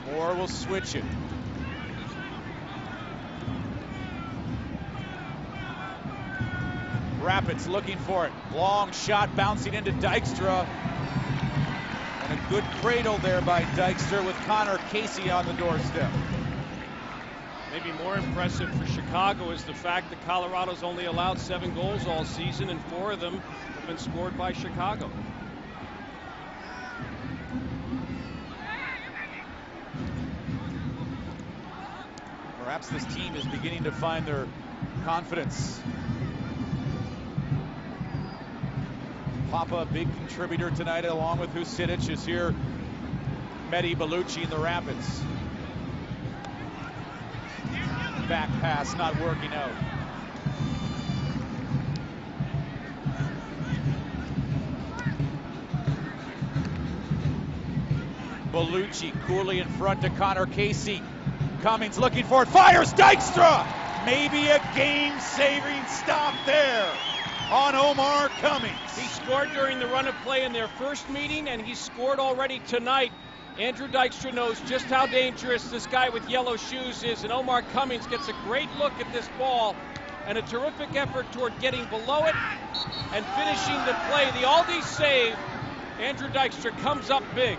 Moore will switch it. Rapids looking for it. Long shot bouncing into Dykstra. And a good cradle there by Dykstra with Connor Casey on the doorstep. Maybe more impressive for Chicago is the fact that Colorado's only allowed 7 goals all season, and 4 of them have been scored by Chicago. Perhaps this team is beginning to find their confidence. Papa, a big contributor tonight, along with Husidic, is here. Mehdi Bellucci in the Rapids. Back pass not working out. Bellucci coolly in front to Connor Casey. Cummings looking for it, fires Dykstra! Maybe a game-saving stop there on Omar Cummings. He scored during the run of play in their first meeting, and he scored already tonight. Andrew Dykstra knows just how dangerous this guy with yellow shoes is, and Omar Cummings gets a great look at this ball and a terrific effort toward getting below it and finishing the play. The Aldi save. Andrew Dykstra comes up big.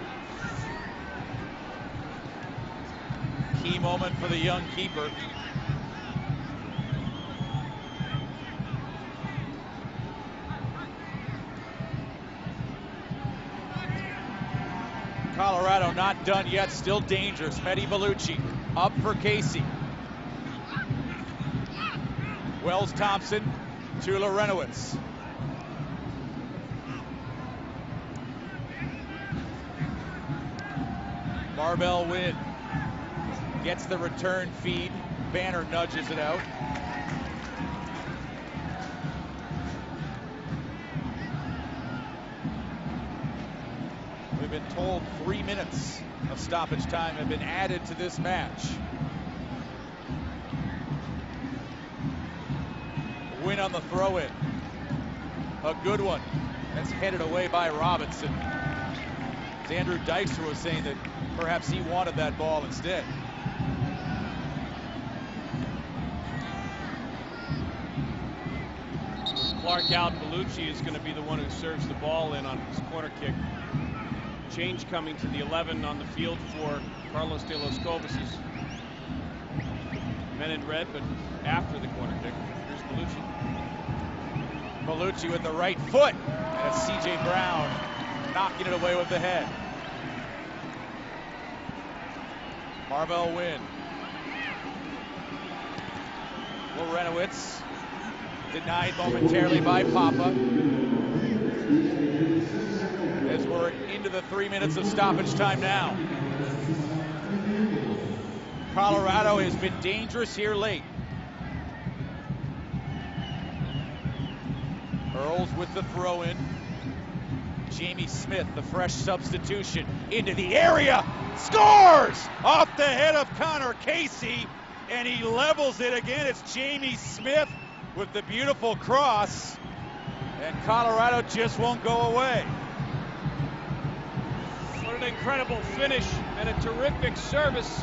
Key moment for the young keeper. Colorado not done yet, still dangerous. Mehdi Bellucci up for Casey. Wells Thompson to Lorenowitz. Marvell Wynn gets the return feed. Banner nudges it out. We've been told 3 minutes of stoppage time have been added to this match. Win on the throw-in. A good one. That's headed away by Robinson. was Andrew Dykstra was saying that perhaps he wanted that ball instead. Clark out. Bellucci is going to be the one who serves the ball in on his corner kick. Change coming to the 11 on the field for Carlos de los Cobos. Men in red, but after the corner kick. Here's Bellucci. Bellucci with the right foot. And it's C.J. Brown knocking it away with the head. Marvell Wynn. Lorenowitz denied momentarily by Papa. As we're into the 3 minutes of stoppage time now. Colorado has been dangerous here late. Earls with the throw in. Jamie Smith, the fresh substitution, into the area. Scores! Off the head of Connor Casey, and he levels it again. It's Jamie Smith with the beautiful cross, and Colorado just won't go away. What an incredible finish and a terrific service.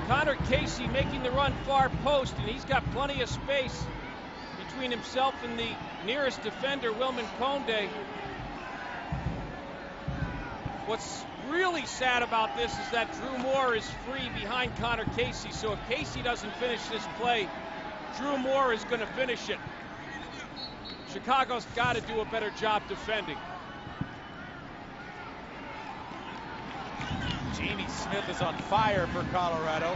Connor Casey making the run far post, and he's got plenty of space between himself and the nearest defender, Wilman Conde. What's really sad about this is that Drew Moore is free behind Connor Casey, so if Casey doesn't finish this play, Drew Moore is going to finish it. Chicago's got to do a better job defending. Jamie Smith is on fire for Colorado.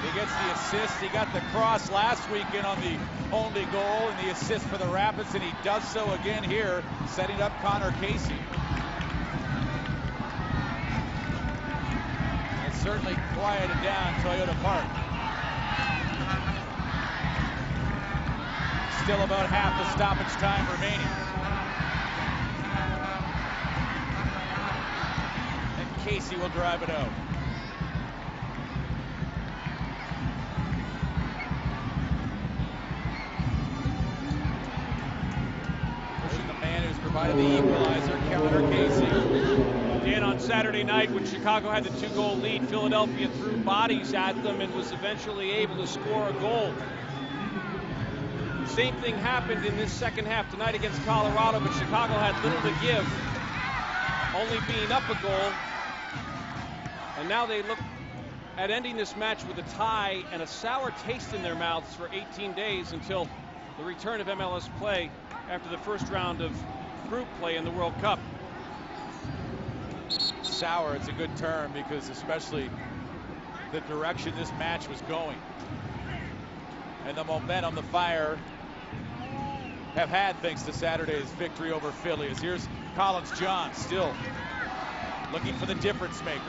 He gets the assist. He got the cross last weekend on the only goal and the assist for the Rapids, and he does so again here, setting up Connor Casey. It's certainly quieted down Toyota Park. Still about half the stoppage time remaining. Casey will drive it out. Pushing the man who's provided the equalizer, Connor Casey. Dan, on Saturday night when Chicago had the 2-goal lead, Philadelphia threw bodies at them and was eventually able to score a goal. Same thing happened in this second half tonight against Colorado, but Chicago had little to give, only being up a goal. And now they look at ending this match with a tie and a sour taste in their mouths for 18 days until the return of MLS play after the first round of group play in the World Cup. Sour, it's a good term, because especially the direction this match was going and the momentum the Fire have had thanks to Saturday's victory over Philly. As here's Collins John still looking for the difference maker.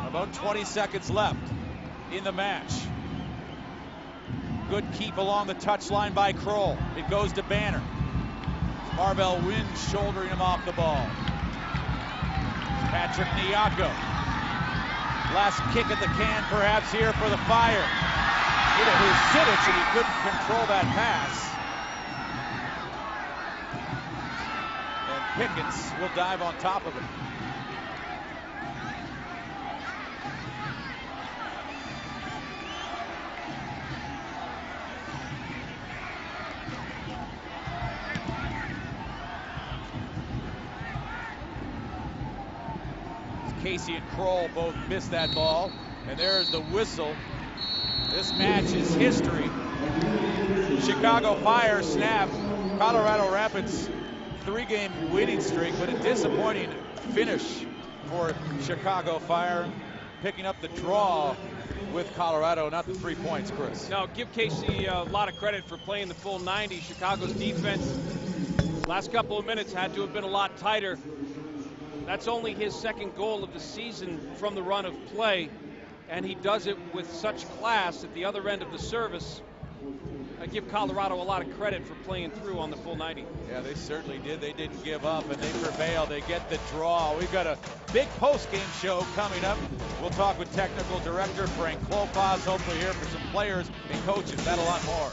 About 20 seconds left in the match. Good keep along the touchline by Kroll. It goes to Banner. Marvell Wynn shouldering him off the ball. Patrick Nyako. Last kick at the can perhaps here for the Fire. Hit it with Sidic, and he couldn't control that pass. Pickens will dive on top of it. Casey and Kroll both missed that ball, and there's the whistle. This match is history. Chicago Fire snap Colorado Rapids 3-game winning streak, but a disappointing finish for Chicago Fire, picking up the draw with Colorado, not the 3 points, Chris. No, give Casey a lot of credit for playing the full 90. Chicago's defense last couple of minutes had to have been a lot tighter. That's only his second goal of the season from the run of play, and he does it with such class at the other end of the service. I give Colorado a lot of credit for playing through on the full 90. Yeah, they certainly did. They didn't give up, and they prevailed. They get the draw. We've got a big post-game show coming up. We'll talk with technical director Frank Klopas, hopefully hear from some players and coaches. That a lot more.